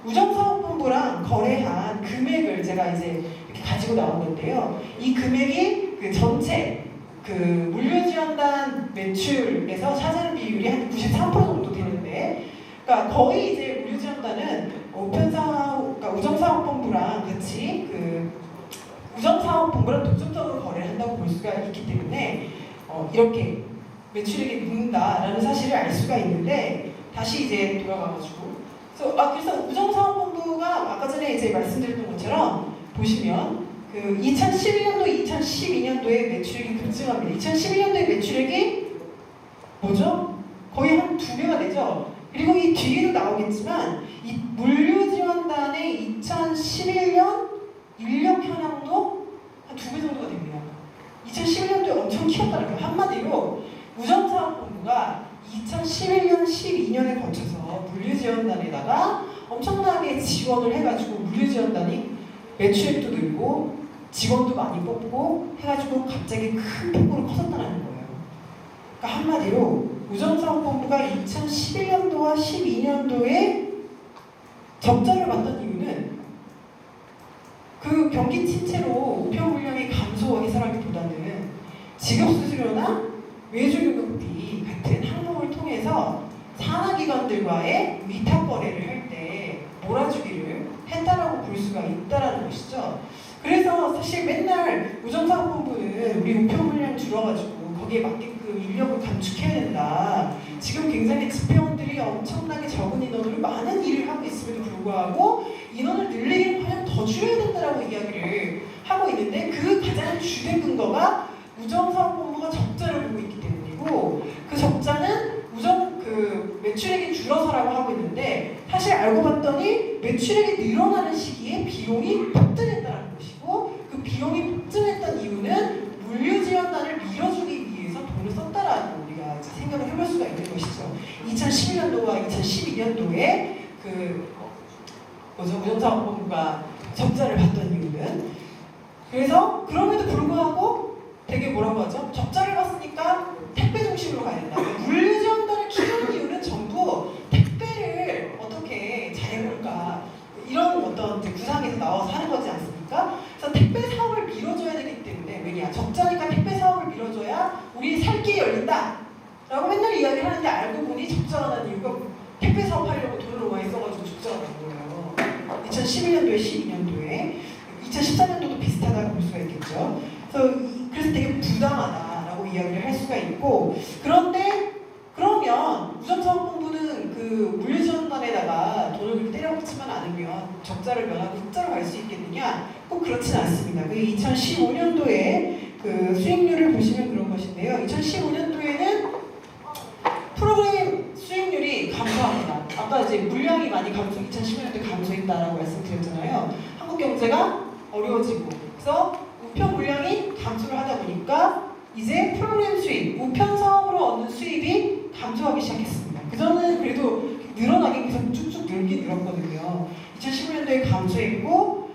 우정사업본부랑 거래한 금액을 제가 이제 이렇게 가지고 나온 건데요. 이 금액이 전체 물류지원단 매출에서 차지하는 비율이 한 93% 정도 되는데, 그러니까 거의 이제 물류지원단은 그러니까 우정사업본부랑 같이 우정사업본부랑 독점적으로 거래를 한다고 볼 수가 있기 때문에 이렇게 매출액이 묻는다라는 사실을 알 수가 있는데, 다시 이제 돌아가가지고 그래서 우정사업본부가 아까 전에 이제 말씀드렸던 것처럼 보시면 그 2011년도, 2012년도에 매출액이 급증합니다. 2011년도에 매출액이 뭐죠? 거의 한 2배가 되죠. 그리고 이 뒤에도 나오겠지만 이 물류지원단의 2011년 인력 현황도 한 2배 정도가 됩니다. 2011년도에 엄청 키웠다는 거예요. 한마디로 우정사업본부가 2011년, 12년에 거쳐서 물류지원단에다가 엄청나게 지원을 해가지고 물류지원단이 매출액도 늘고 직원도 많이 뽑고 해가지고 갑자기 큰 폭으로 커졌다는 거예요. 그러니까 한마디로 우정사업본부가 2011년도와 12년도에 적자를 봤던 이유는 그 경기 침체로 우편 물량이 감소해서라기보다는 지급수수료나 외주교육비 같은 항목을 통해서 산하기관들과의 위탁 거래를 할 때 몰아주기를 했다라고 볼 수가 있다라는 것이죠. 그래서 사실 맨날 우정사업본부는 우리 우편 물량 줄어가지고 거기에 맞게끔 인력을 감축해야 된다. 지금 굉장히 집회원들이 엄청나게 적은 인원으로 많은 일을 하고 있음에도 불구하고 인원을 늘리기는 과연 더 줄여야 된다라고 이야기를 하고 있는데 그 가장 주된 근거가 우정사업본부가 적자를 보고 있기 때문이고 그 적자는 매출액이 줄어서라고 하고 있는데 사실 알고 봤더니 매출액이 늘어나는 시기에 비용이 폭증했다는 것이고 그 비용이 폭증했던 이유는 물류지원단을 밀어주기 위해서 돈을 썼다라고 우리가 생각을 해볼 수가 있는 것이죠. 2011년도와 2012년도에 우정사업본부가 적자를 봤던 이유는 그래서 그럼에도 불구하고 되게 뭐라고 하죠? 적자를 봤으니까 택배 중심으로 가야 된다. 물류지원단을 키우는 이유는 전부 택배를 어떻게 잘해볼까 이런 어떤 구상에서 나와서 하는 거지 않습니까? 그래서 택배 사업을 밀어줘야 되기 때문에 왜냐? 적자니까 택배 사업을 밀어줘야 우리 살 길이 열린다 라고 맨날 이야기를 하는데 알고 보니 적자가 난 이유가 택배 사업 하려고 돈을 너무 많이 써가지고 적자가 난 거예요. 2011년도에 12년도에 2014년도도 비슷하다고 볼 수가 있겠죠. 그래서 되게 부당하다라고 이야기를 할 수가 있고 그런데 그러면 우정사업본부는 그 물류지원단에다가 돈을 때려박지만 않으면 적자를 면하고 흑자로 갈 수 있겠느냐? 꼭 그렇진 않습니다. 그 2015년도에 그 수익률을 보시면 그런 것인데요. 2015년도에는 프로그램 수익률이 감소합니다. 아까 이제 물량이 많이 2015년도에 감소했다라고 말씀드렸잖아요. 한국 경제가 어려워지고 그래서 우편 물량이 감소를 하다 보니까 이제 프로그램 수익, 우편 사업으로 얻는 수입이 감소하기 시작했습니다. 그전은 그래도 늘어나긴 계속 쭉쭉 늘긴 늘었거든요. 2015년도에 감소했고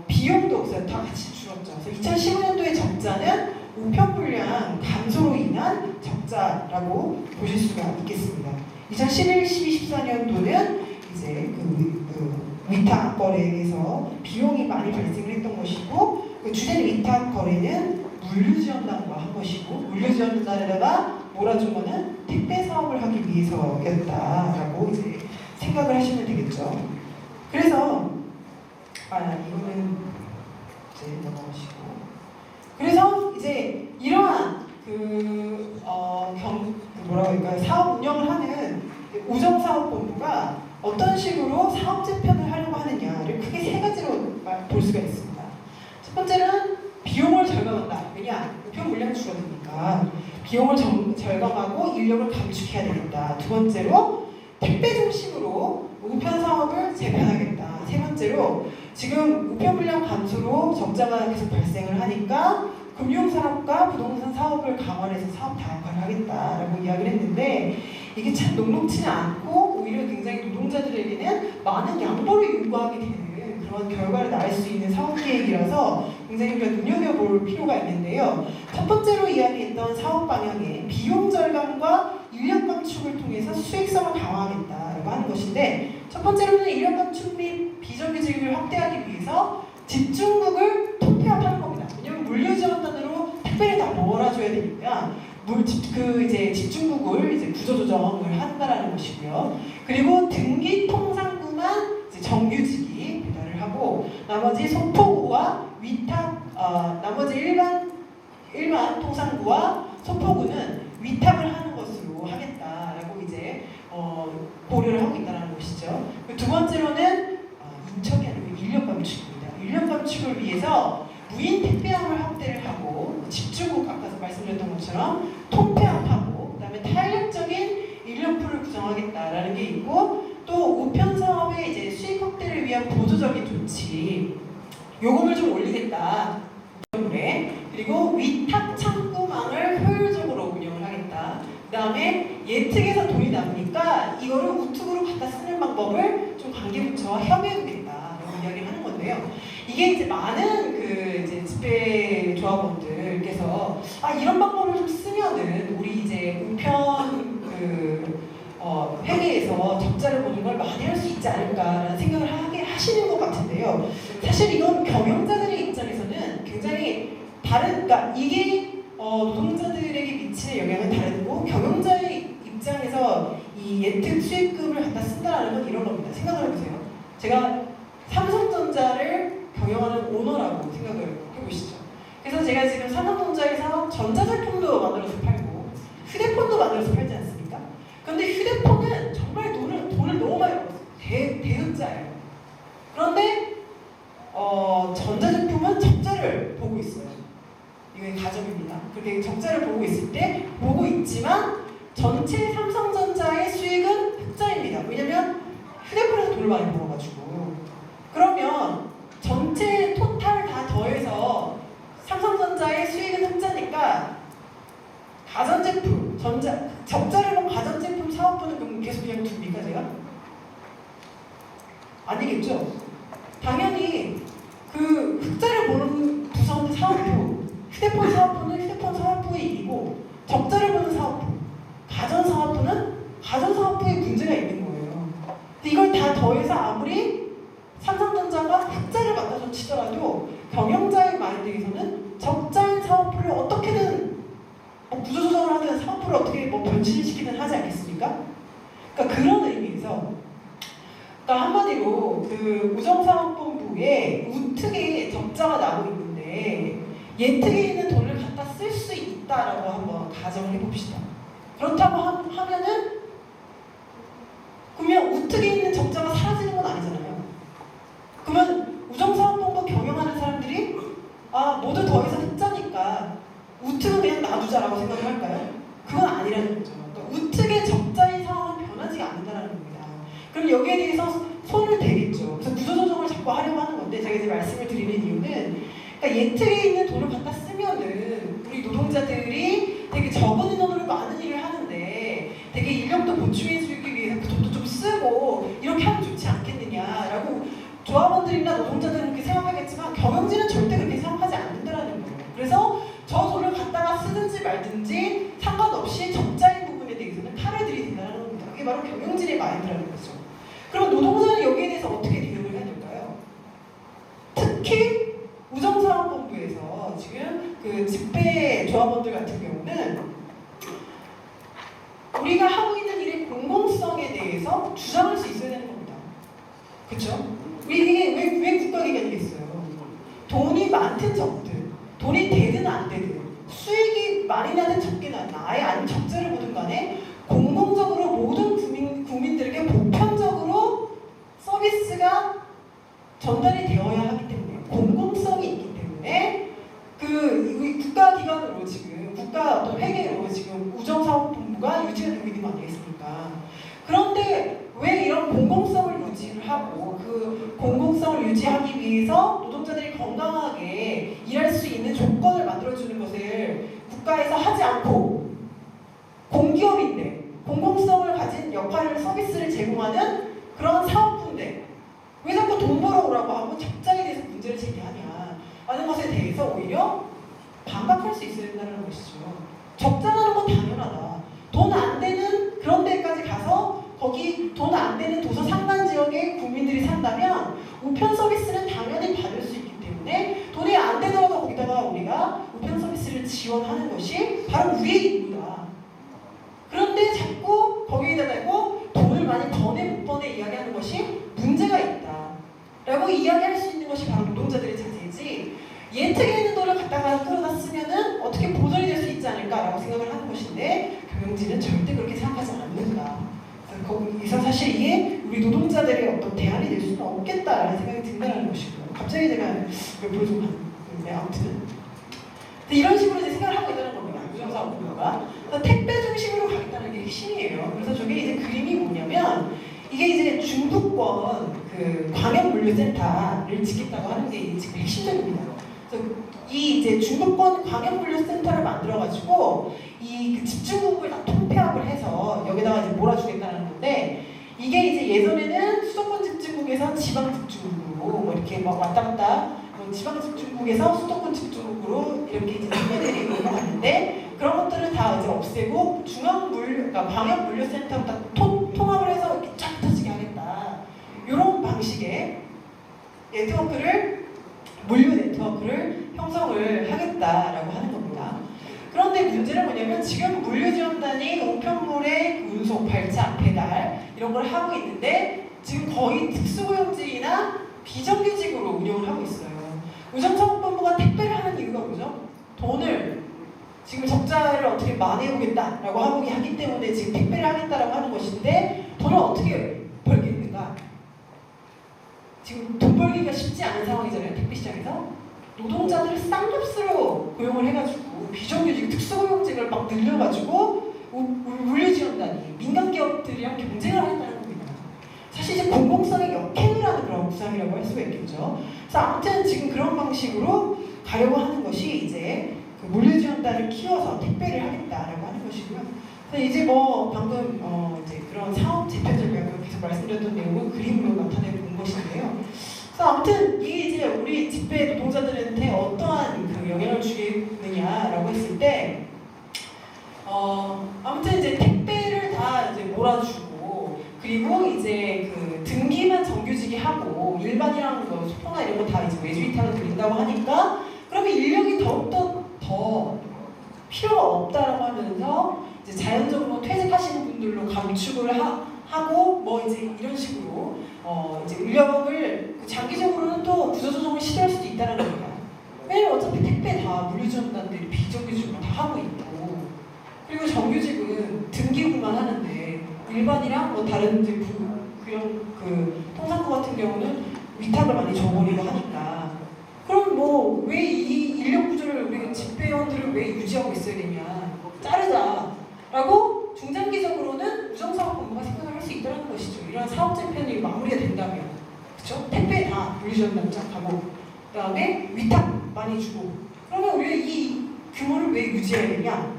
비용도 없어요. 다 같이 줄었죠. 그래서 2015년도의 적자는 우편 물량 감소로 인한 적자라고 보실 수가 있겠습니다. 2011, 12, 14년도는 이제 위탁 거래에서 비용이 많이 발생을 했던 것이고 그 주된 위탁 거래는 물류지원단과 한 것이고 물류지원단에다가 몰아준 거는 택배 사업을 하기 위해서였다라고 이제 생각을 하시면 되겠죠. 그래서 이거는 이제 넘어가시고 그래서 이제 이러한 뭐라고 할까요? 사업 운영을 하는 우정사업본부가 어떤 식으로 사업 재편을 하려고 하느냐를 크게 3가지로 볼 수가 있습니다. 첫 번째는 비용을 절감한다. 왜냐? 우편 물량이 줄어드니까 비용을 절감하고 인력을 감축해야 되겠다. 두 번째로 택배 중심으로 우편 사업을 재편하겠다. 세 번째로 지금 우편 물량 감소로 적자가 계속 발생을 하니까 금융산업과 부동산 사업을 강화해서 사업 다각화를 하겠다라고 이야기를 했는데 이게 참 녹록지는 않고 오히려 굉장히 노동자들에게는 많은 양보를 요구하게 되는 그런 결과를 낳을 수 있는 사업 계획이라서 굉장히 우리가 눈여겨볼 필요가 있는데요. 첫 번째로 이야기했던 사업 방향의 비용 절감과 인력 감축을 통해서 수익성을 강화하겠다라고 하는 것인데 첫 번째로는 인력 감축 및 비정규직을 확대하기 위해서 집중국을 토폐화하는 겁니다. 왜냐하면 물류지원단으로 택배를 다 몰아줘야 되니까 이제 집중국을 이제 구조조정을 한다라는 것이고요. 그리고 등기 통상부만 이제 정규직이 배달을 하고 나머지 소포구와 나머지 일반 통상부와 소포구는 위탁을 하는 것으로 하겠다라고 이제 고려를 하고 있다는 것이죠. 두 번째로는 인척이 아니고 인력 감축입니다. 인력 감축을 위해서 집중국 아까 말씀드렸던 것처럼 통폐합하고 그다음에 탄력적인 인력풀을 구성하겠다라는 게 있고 또 우편 사업의 이제 수익 확대를 위한 보조적인 조치 요금을 좀 올리겠다. 그리고 위탁 창구망을 효율적으로 운영을 하겠다. 그 다음에 예특에서 돈이 남으니까 이거를 우특으로 갖다 쓰는 방법을 좀 관계부처와 협의해보겠다라고 이야기를 하는 건데요. 이게 이제 많은 그 이제 집회 조합원들께서 이런 방법을 좀 쓰면은 우리 이제 우편 회계에서 적자를 보는 걸 많이 할 수 있지 않을까라는 생각을 하시는 것 같은데요. 사실 이건 경영자들의 입장에서는 굉장히 그러니까 이게 노동자들에게 미치는 영향은 다르고 경영자의 입장에서 이 예특 수익금을 갖다 쓴다는 건 이런 겁니다. 생각을 해보세요. 제가 삼성전자를 경영하는 오너라고 생각을 해보시죠. 그래서 제가 지금 삼성전자에서 전자제품도 만들어서 팔고 휴대폰도 만들어서 팔지 않습니까? 근데 휴대폰은 정말 돈을 너무 많이 벌었어요. 대흑자예요. 그런데 전자제품은 적자를 보고 있어요. 이게 가정입니다. 그렇게 적자를 보고 있지만 전체 삼성전자의 수익은 흑자입니다. 왜냐면 휴대폰에서 돈을 많이 벌어가지고. 그러면 전체 토탈 다 더해서 삼성전자의 수익은 흑자니까 가전제품, 적자를 본 가전제품 사업부는 그럼 계속 그냥 둡니까 제가? 아니겠죠? 당연히 그 흑자를 보는 부서는 사업부, 휴대폰 사업부는 휴대폰 사업부의 일이고 적자를 보는 사업부, 가전 사업부는 가전 사업부에 문제가 있는 거예요. 근데 이걸 다 더해서 아무리 삼성전자가 흑자를 맞다서 치더라도 경영자의 마인드에서는 적자인 사업부를 어떻게든 구조조정을 하든 사업부를 어떻게 변신시키든 하지 않겠습니까? 그러니까 그런 의미에서 그러니까 한마디로 그 우정사업본부에 우특에 적자가 나고 있는데 예특에 있는 돈을 갖다 쓸 수 있다라고 한번 가정을 해봅시다. 그렇다고 하면은 그러면 우특에 있는 적자가 사라지는 건 아니잖아요. 그러면 우정사업본부 경영하는 사람들이 모두 더 이상 흑자니까 우특은 그냥 놔두자라고 생각을 할까요? 그건 아니라는 거죠. 그러니까 우특의 적자인 상황은 변하지가 않는다는 겁니다. 그럼 여기에 대해서 손을 대겠죠. 그래서 구조조정을 자꾸 하려고 하는 건데 제가 이제 말씀을 드리는 이유는 그러니까 예특에 있는 돈을 갖다 쓰면은 우리 노동자들이 되게 적은 인원으로 많은 일을 하는데 되게 인력도 보충해주기 위해서 그 돈도 좀 쓰고 이렇게 하면 좋지 않겠느냐라고 조합원들이나 노동자들은 그렇게 생각하겠지만 경영진은 절대 그렇게 생각하지 않는다는 거예요. 그래서 저 돈을 갖다가 쓰든지 말든지 상관없이 적자인 부분에 대해서는 칼을 들이댄다는 겁니다. 그게 바로 경영진의 마인드라는 거죠. 그럼 노동자는 여기에 대해서 어떻게 대응을 해야 될까요? 특히 우정사업본부에서 지금 그 집회 조합원들 같은 경우는 우리가 하고 있는 일의 공공성에 대해서 주장할 수 있어야 되는 겁니다. 그렇죠? 이게 왜 국가기관이겠어요? 돈이 많든 적든, 돈이 되든 안 되든, 수익이 많이 나든 적게 나든, 아예 안 적자를 보든 간에 공공적으로 모든 국민들에게 보편적으로 서비스가 전달이 되어야 하기 때문에 공공성이 있기 때문에 우리 국가기관으로 지금 국가 어떤 회계로 지금 우정사업본부가 유지가 되고 있는 거 아니겠습니까? 그런데 왜 이런 공공성을 유지를 하고 그 공공성을 유지하기 위해서 노동자들이 건강하게 일할 수 있는 조건을 만들어주는 것을 국가에서 하지 않고 공기업인데 공공성을 가진 역할을 서비스를 제공하는 그런 사업부인데 왜 자꾸 돈 벌어오라고 하고 적자에 대해서 문제를 제기하냐 하는 것에 대해서 오히려 반박할 수 있어야 된다는 것이죠. 적자라는 건 당연하다. 돈 안 되는 그런 데까지 가서 거기 돈 안 되는 도서 상간 지역에 국민들이 산다면 우편 서비스는 당연히 받을 수 있기 때문에 돈이 안 되더라도 거기다가 우리가 우편 서비스를 지원하는 것이 바로 우리의 임무다. 그런데 자꾸 거기에다 대고 돈을 많이 버네 못 버네 이야기하는 것이 문제가 있다 라고 이야기할 수 있는 것이 바로 노동자들의 자세이지 예특에 있는 돈을 갖다가 끌어다 쓰면은 어떻게 보전이 될 수 있지 않을까라고 생각을 하는 것인데 경영진은 절대 그렇게 생각하지 않는다. 그래서 거기서 사실 이게 우리 노동자들의 어떤 대안이 될 수는 없겠다라는 생각이 든다는 것이고요. 갑자기 제가 몇 프로 좀 갔는데 아무튼 근데 이런 식으로 이제 생각을 하고 있다는 겁니다. 우정사업본부가. 택배 중심으로 가겠다는 게 핵심이에요. 그래서 저게 이제 그림이 뭐냐면 이게 이제 중부권 그 광역물류센터를 짓겠다고 하는 게 지금 핵심적입니다. 그래서 이 이제 중부권 광역물류센터를 만들어가지고 이그 집중국을 다 통폐합을 해서 여기다가 이제 몰아주겠다는 건데 이게 이제 예전에는 수도권 집중국에서 지방 집중국으로 뭐 이렇게 막 왔다 갔다 뭐 지방 집중국에서 수도권 집중국으로 이렇게 이제 통일되고 갔는데 그런 것들을 다 이제 없애고 그러니까 광역물류센터로 다 통합을 해서 이렇게 쫙 터지게 하겠다. 이런 방식의 네트워크를 물류 네트워크를 형성을 하겠다라고 하는 겁니다. 그런데 문제는 뭐냐면 지금 물류지원단이 우편물의 운송, 발차, 배달 이런 걸 하고 있는데 지금 거의 특수고용직이나 비정규직으로 운영을 하고 있어요. 우정사업본부가 택배를 하는 이유가 뭐죠? 돈을 지금 적자를 어떻게 만회해보겠다라고 하기 때문에 지금 택배를 하겠다라고 하는 것인데 돈을 어떻게 벌겠는가? 지금 돈 벌기가 쉽지 않은 상황이잖아요. 택배 시장에서 노동자들을 쌍값으로 고용을 해가지고 비정규직 특수고용직을 막 늘려가지고 물류지원단이 민간 기업들이랑 경쟁을 하겠다는 겁니다. 사실 이제 공공성의 역행을 하는 그런 구상이라고 할 수가 있겠죠. 그래서 아무튼 지금 그런 방식으로 가려고 하는 것이 이제 그 물류지원단을 키워서 택배를 하겠다라고 하는 것이고요. 그래서 이제 뭐 방금 이제 그런 사업 재편 전략을 계속 말씀드렸던 내용을 그림으로 나타내 본 것인데요. 그래서 아무튼 이게 이제 우리 집배 노동자들한테 어떠한 그 영향을 주겠느냐라고 했을 때, 아무튼 이제 택배를 다 이제 몰아주고 그리고 이제 그 등기만 정규직이 하고 일반이랑 뭐 소포나 이런 거 다 이제 외주 위탁을 드린다고 하니까 그러면 인력이 더욱더 더 필요가 없다라고 하면서 이제 자연적으로 퇴직하시는 분들로 감축을 하고 뭐 이제 이런 식으로 이제 인력을 장기적으로는 또 구조조정을 시도할 수도 있다는 겁니다. 왜냐면 어차피 택배 다 물류지원단들이 비정규직으로 다 하고 있고 그리고 정규직은 등기부만 하는데 일반이랑 뭐 다른 이제 그 통상부 같은 경우는 위탁을 많이 줘버리고 하니까 그럼 뭐 왜 이 인력 구조를 우리 집배원들을 왜 유지하고 있어야 되냐 자르자라고 중장기적으로는 우정사업본부가 생각을 할 수 있다는 것이죠. 이런 사업 재편이 마무리가 된다면 그렇죠? 택배 다 물류지원단 하고 그다음에 위탁 많이 주고 그러면 우리가 이 규모를 왜 유지해야 되냐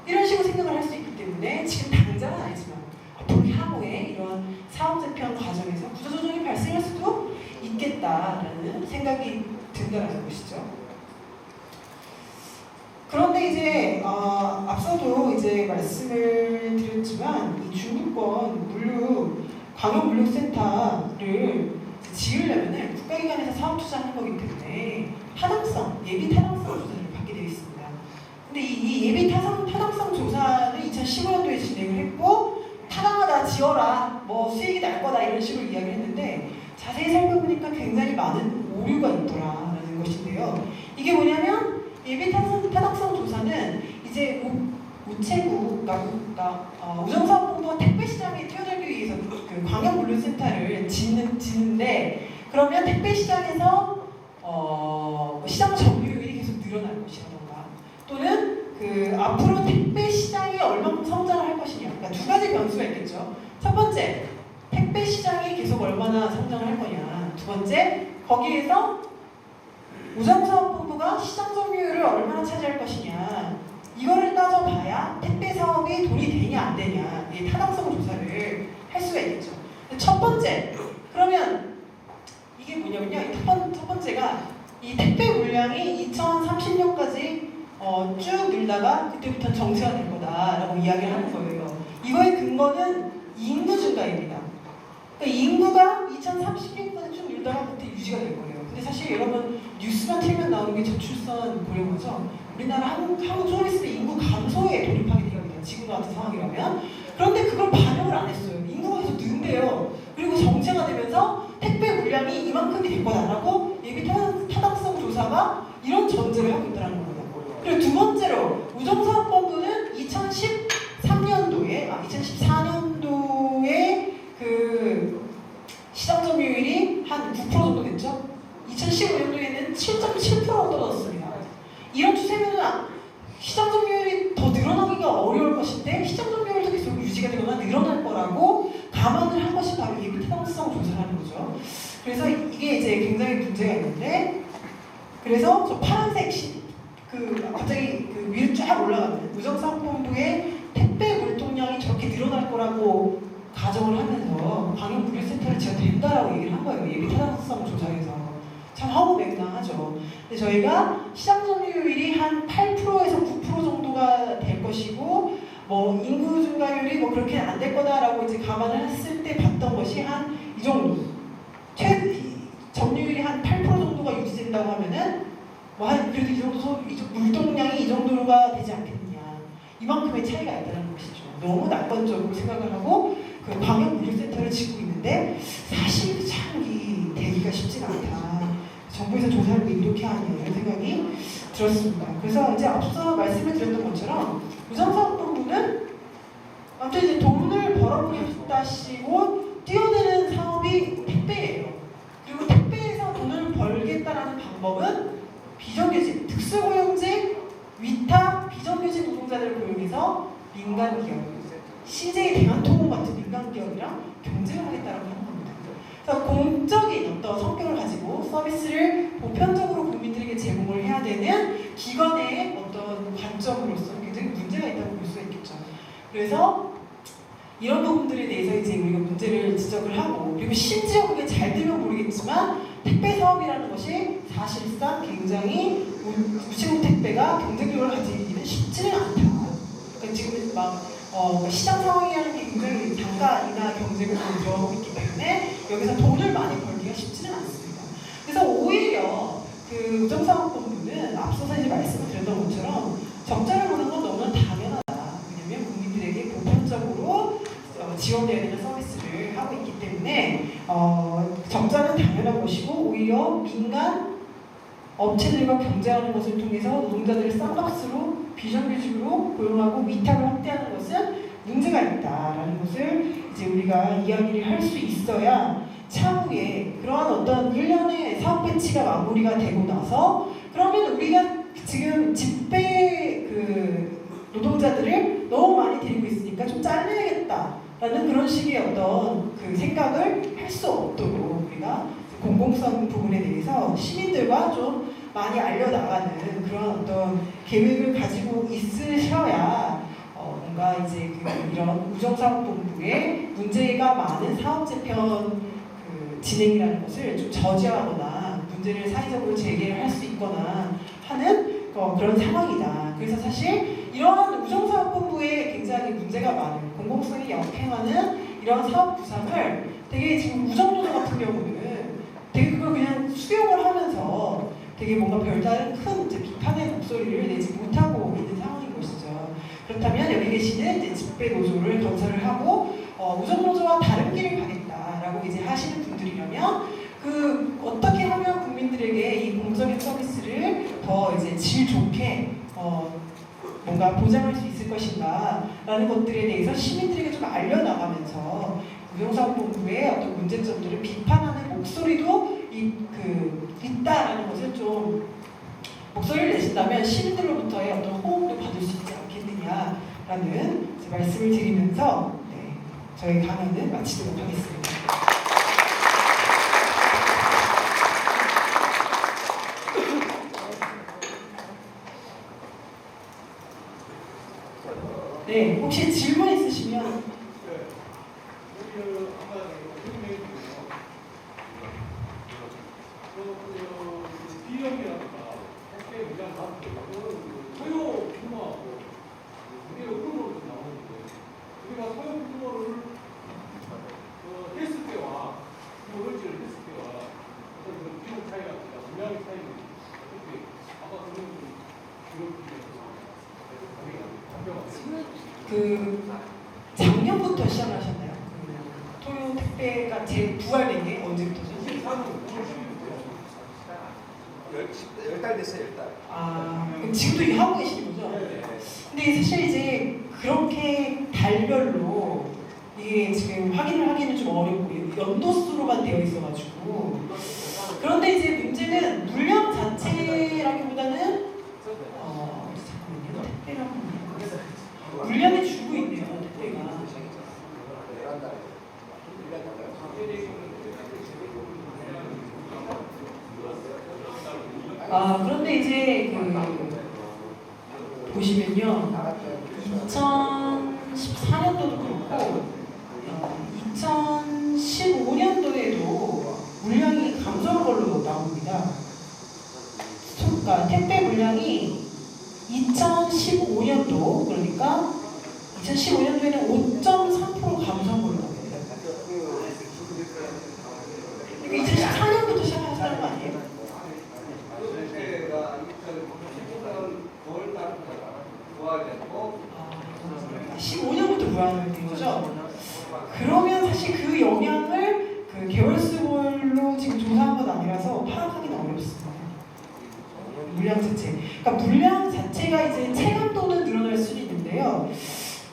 이런 식으로 생각을 할 수 있기 때문에 지금 당장은 아니지만 앞으로 향후에 이런 사업 재편 과정에서 구조조정이 발생할 수도 있겠다라는 생각이 든다는 것이죠. 그런데 이제 앞서도 이제 말씀을 드렸지만 이 중부권 광역물류센터를 지으려면은 국가기관에서 사업 투자하는 거기 때문에 예비 타당성 조사를 받게 되어 있습니다. 근데 이 예비 타당성 조사를 2015년도에 진행을 했고 타당하다 지어라 뭐 수익이 날 거다 이런 식으로 이야기를 했는데 자세히 살펴보니까 굉장히 많은 오류가 있더라라는 것인데요. 이게 뭐냐면 예비 타당성 조사는 이제 우정사업본부가 택배시장에 뛰어들기 위해서 그 광역물류센터를 짓는데 그러면 택배시장에서 시장 점유율이 계속 늘어날 것이라던가 또는 그 앞으로 택배시장이 얼마큼 성장을 할 것이냐 그러니까 두 가지 변수가 있겠죠. 첫 번째 택배시장이 계속 얼마나 성장을 할 거냐 두 번째 거기에서 우정사업본부가 시장 점유율을 얼마나 차지할 것이냐 이거를 따져봐야 택배 사업이 돈이 되냐 안 되냐 이 타당성 조사를 할 수가 있겠죠. 첫 번째 그러면 이게 뭐냐면요. 첫 번째가 이 택배 물량이 2030년까지 쭉 늘다가 그때부터는 정체화될 거다라고 이야기를 하는 거예요. 이거의 근거는 인구 증가입니다. 그러니까 인구가 2030년까지 쭉 늘다가 그때 유지가 될 거예요. 근데 사실 여러분 뉴스만 틀면 나오는 게 저출산 고령화죠. 우리나라 한국 소리스의 인구 감소에 돌입하게 되거든요. 지금 같은 상황이라면. 그런데 그걸 반영을 안 했어요. 인구가 계속 는데요. 그리고 정체가 되면서 택배 물량이 이만큼이 될 거다라고 예비 타당성 조사가 이런 전제를 하고 있다는 겁니다. 그리고 두 번째로 우정사업본부는 2014년도에 그 시장 점유율이 한 9% 정도 됐죠. 2015년도에는 7.7%가 떨어졌습니다. 이런 추세면은 타당성 조사를 하는 거죠. 그래서 이게 이제 굉장히 문제가 있는데, 그래서 저 파란색 갑자기 그 위로 쫙 올라가는 우정사업본부의 택배 물통량이 저렇게 늘어날 거라고 가정을 하면서 방역물류센터를 지어도 된다라고 얘기를 한 거예요. 예비 타당성 조사에서. 참 허무맹랑하죠. 근데 저희가 시장 점유율이 한 8%에서 9% 정도가 될 것이고, 뭐 인구 증가율이 뭐 그렇게 안 될 거다라고 이제 감안을 했을 때 봤던 것이 한 이 정도. 점유율이 한 8% 정도가 유지된다고 하면은 뭐 한 그래도 이 정도 물동량이 이 정도가 되지 않겠느냐. 이만큼의 차이가 있다는 것이죠. 너무 낙관적으로 생각을 하고 그 방역물류센터를 짓고 있는데 사실 참 이 되기가 쉽지가 않다. 정부에서 조사를 왜 이렇게 하냐 이런 생각이 들었습니다. 그래서 이제 앞서 말씀을 드렸던 것처럼 우정사업본부는 아무튼 이제 돈을 벌어보겠다시고 뛰어드는 사업이 택배예요. 그리고 택배에서 돈을 벌겠다라는 방법은 비정규직, 특수고용직, 위탁, 비정규직 노동자들을 고용해서 민간기업, CJ 대한통운 같은 민간기업이랑 경쟁을 하겠다라고 하는 겁니다. 그래서 공적인 어떤 성격을 가지고 서비스를 보편적으로 국민들에게 제공을 해야 되는 기관의 어떤 관점으로서 굉장히 문제가 있다고 볼 수가 있겠죠. 그래서 이런 부분들에 대해서 이제 우리가 문제를 지적을 하고, 그리고 심지어 그게 잘 되면 모르겠지만 택배 사업이라는 것이 사실상 굉장히 우체국 택배가 경쟁력을 가지기는 쉽지는 않다. 그러니까 지금 막 시장 상황이라는 게 굉장히 단가이나 경쟁을 들어가고 있기 때문에 여기서 돈을 많이 벌기가 쉽지는 않습니다. 그래서 오히려 그 우정사업본부는 앞서서 이제 말씀을 드렸던 것처럼 적자를 보는 건 너무나 당연하다. 왜냐하면 국민들에게 보편적으로 지원되어야 되는 서비스를 하고 있기 때문에 적자는 당연한 것이고, 오히려 민간 업체들과 경쟁하는 것을 통해서 노동자들을 싼값으로 비정규직으로 고용하고 위탁을 확대하는 것은 문제가 있다라는 것을 이제 우리가 이야기를 할 수 있어야 차후에 그러한 어떤 일련의 사업 배치가 마무리가 되고 나서, 그러면 우리가 지금 집배 노동자들을 너무 많이 데리고 있으니까 좀 잘라야겠다라는 그런 식의 어떤 그 생각을 할 수 없도록 우리가 공공성 부분에 대해서 시민들과 좀 많이 알려나가는 그런 어떤 계획을 가지고 있으셔야 뭔가 이제 이런 우정사업본부의 문제가 많은 사업재편 진행이라는 것을 좀 저지하거나 문제를 사회적으로 제기를 할 수 있거나 하는 그런 상황이다. 그래서 사실 이러한 우정사업본부에 굉장히 문제가 많은, 공공성이 역행하는 이런 사업 구상을 되게 지금 우정노조 같은 경우는 되게 그걸 그냥 수용을 하면서 되게 뭔가 별다른 큰 이제 비판의 목소리를 내지 못하고 있는 상황인 것이죠. 그렇다면 여기 계시는 이제 집배노조를 건설을 하고 우정노조와 다른 길을 가겠다라고 이제 하시는 분들이라면 어떻게 하면 국민들에게 이 공적인 서비스를 더 이제 질 좋게 뭔가 보장할 수 있을 것인가라는 것들에 대해서 시민들에게 좀 알려나가면서 우정사업본부의 어떤 문제점들을 비판하는 목소리도 있다라는 것을 좀 목소리를 내신다면 시민들로부터의 어떤 호응도 받을 수 있지 않겠느냐라는 말씀을 드리면서 저희 강연을 마치도록 하겠습니다. 네, 혹시 질문 있으시면 작년부터 시작을 하셨나요? 토요 택배가 부활된 게 언제부터죠? 10달 됐어요, 10달. 그럼 지금도 하고 계시는 거죠? 네. 근데 사실 이제 그렇게 달별로 이게 지금 확인을 하기는 좀 어렵고 연도수로만 되어 있어가지고, 그런데 이제 문제는 물량 자체라기보다는 잠깐만요. 택배랑 물량이 줄고 있네요. 택배가. 그런데 이제 보시면요, 2014년도도 그렇고 2015년도에도 물량이 감소한 걸로 나옵니다. 그러니까 택배 물량이 2015년도, 그러니까 2015년도에는 5.3% 감소한 걸로 나옵니다. 이거 2014년부터 시작하셨다는 거 아니에요? 15년부터 부활을 된 거죠? 그러면 사실 그 영향을 그 개월수별로 지금 조사한 건 아니라서 파악하기는 어렵습니다. 물량 자체. 그러니까 물량 자체가 이제 체감도는 늘어날 수는 있는데요.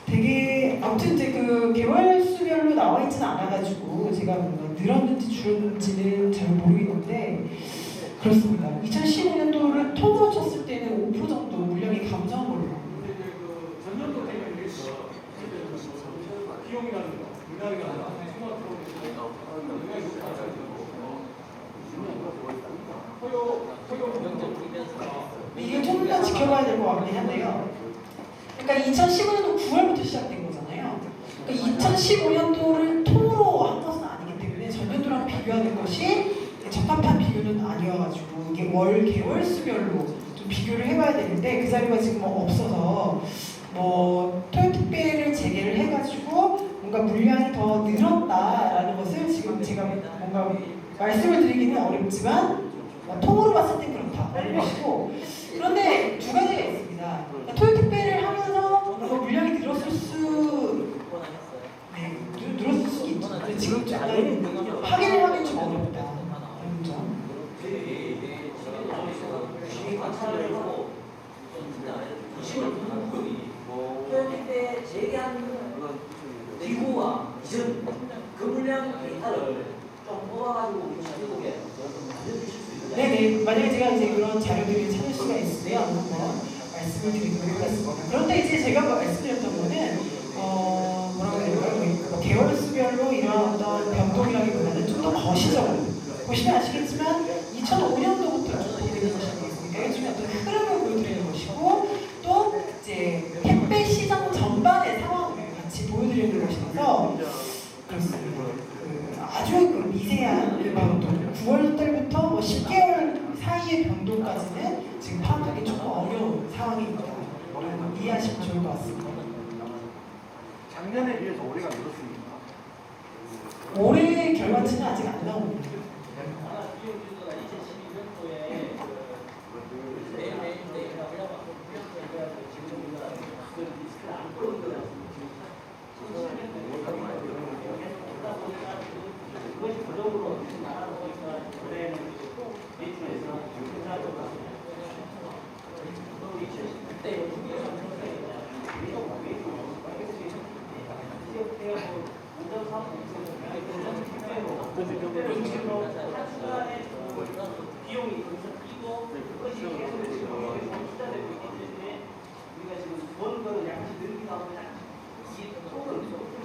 되게 아무튼 이제 그 개월수별로 나와 있지는 않아가지고 제가 뭔가 늘었는지 줄었는지는 잘 모르겠는데 그렇습니다. 2015년도를 통으로 쳤을 때는 5% 정도 물량이 감소한 걸로. 전년도 되면 비용이라는 거, 물량이 아니라 이게 좀 더 지켜봐야 될 것 같긴 한데요. 그러니까 2015년도 9월부터 시작된 거잖아요. 그러니까 2015년도를 통으로 한 것은 아니기 때문에 전년도랑 비교하는 것이 적합한 비교는 아니어가지고 이게 월 개월수별로 좀 비교를 해봐야 되는데 그 자료가 지금 없어서 토요특배를 재개를 해가지고 뭔가 물량이 더 늘었다라는 것을 지금 제가 뭔가 말씀을 드리기는 어렵지만 통으로 봤을 땐 그렇다라는 것이고, 그런데 두 가지가 있습니다. 그러니까 토요특배를 하면서 뭔가 물량이 늘었을 수 있죠. 근데 지금 확인을 하기 좀 어렵다. 그런 점. 토요특배 재개한 이후와 이전 그 물량 데이터를 좀 뽑아가지고 우리 자료국에 알려주실 수 있나요? 네네. 만약에 제가 이제 그런 자료들을 찾을 수가 있으면 한번 말씀을 드리도록 하겠습니다. 그런데 이제 제가 말씀드렸던 거는 뭐라고 해야 될까요? 개월수별로 이런 어떤 변동이라기보다는 좀 더 거시적으로 보시면 아시겠지만 2005년도부터 쭉 보여드리는 것이 아니겠습니까? 요즘에 어떤 흐름을 보여드리는 것이고 또 이제 택배 시장 전반의 상황을 같이 보여드리는 것이라서 그렇습니다. 아주 미세한 변동, 9월 달부터 10개월 사이의 변동까지는 지금 파악하기 조금 어려운 상황입니다. 이해하시면 좋을 것 같습니다. 작년에 비해서 올해가 늘었습니다. 올해 결과치는 아직 안 나옵니다. 비용이 뛰고 그것이 계속 투자되고 있기 때문에 우리가 지금 버는 거는 약간씩 늘기도 하고 이 통을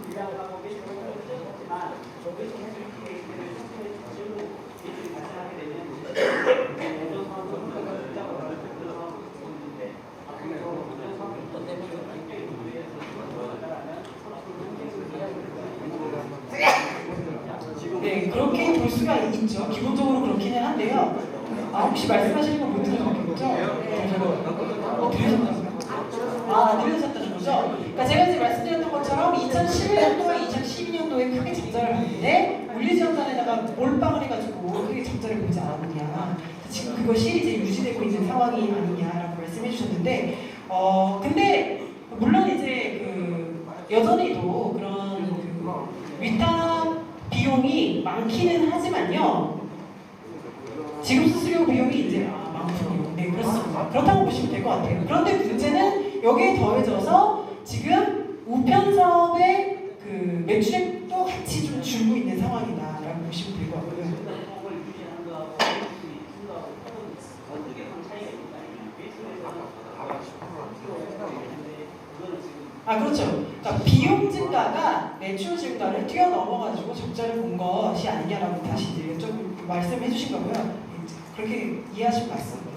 물량을 하고 매출을 하지만 그것이 계속 이렇게 되기 때문에 실제로 매출이 발생하게 되면 예전 상황은 물량을 하는 그런 상황이 있는데 앞으로 그런 상황부터 때문에 굉장히 우회해서 네, 그렇게 볼 수가 있죠. 기본적으로 그렇기는 한데요. 혹시 말씀하시는 건 못 들으셨겠죠? 들으셨다고요? 들으셨다는 거죠? 그러니까 제가 이제 말씀드렸던 것처럼 2011년도와 2012년도에 크게 적자를 봤는데 물리지원단에다가 몰빵을 해가지고 크게 적자를 보지 않았느냐. 지금 그것이 이제 유지되고 있는 상황이 아니냐라고 말씀해 주셨는데 근데 물론 이제 여전히도 그런 위탁 비용이 많기는 하지만요. 지급 수수료 비용이 이제 많군요. 네, 그렇습니다. 그렇다고 보시면 될 것 같아요. 그런데 문제는 여기에 더해져서 지금 우편 사업의 매출액도 같이 좀 줄고 있는 상황이다라고 보시면 될 것 같고요. 그렇죠. 그러니까 비용 증가가 매출 증가를 뛰어넘어가지고 적자를 본 것이 아니냐라고 다시 이제 좀 말씀해 주신 거고요. 그렇게 이해하시면 맞습니다.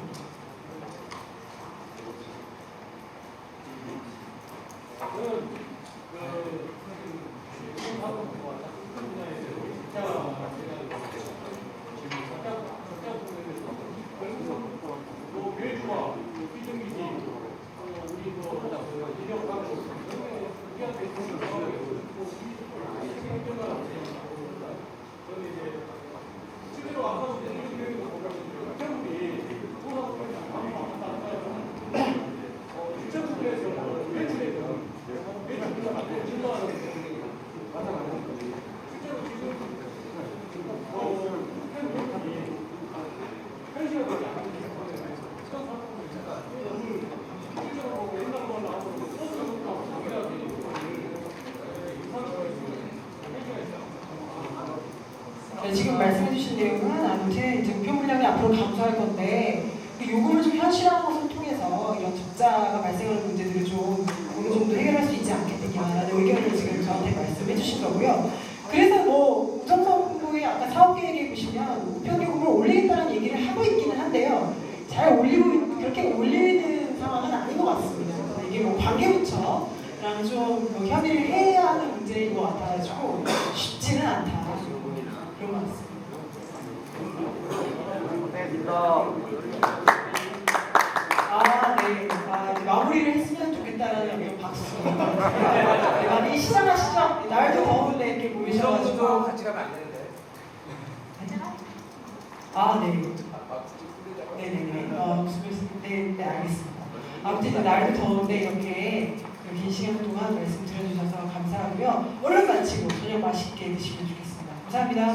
네, 지금 말씀해주신 내용은 아무튼 이제 우편 물량이 앞으로 감소할 건데 그 요금을 좀 현실화하는 것을 통해서 이런 적자가 발생하는 문제들을 좀 어느 정도 해결할 수 있지 않겠느냐라는 의견을 지금 저한테 말씀해주신 거고요. 그래서 뭐 우정성부의 아까 사업 계획에 보시면 우편 요금을 올리겠다는 얘기를 하고 있기는 한데요. 잘 올리고 그렇게 올리는 상황은 아닌 것 같습니다. 그래서 이게 뭐 관계부처랑 좀 협의를 해야 하는 문제인 것 같아가지고 쉽지는 않다. 그런 것 같습니다. 네. 이제 마무리를 했으면 좋겠다라는 그런 박수. 네, 많이 시작하시죠. 날도 더운데 이렇게 모이셔가지고. 같이 가면 안 되는데. 네. 네네네. 무슨 말씀? 네, 알겠습니다. 아무튼 이제 날도 더운데 이렇게 긴 시간 동안 말씀 들어주셔서 감사하고요. 얼른 마치고 저녁 맛있게 드시면 좋겠습니다. 감사합니다.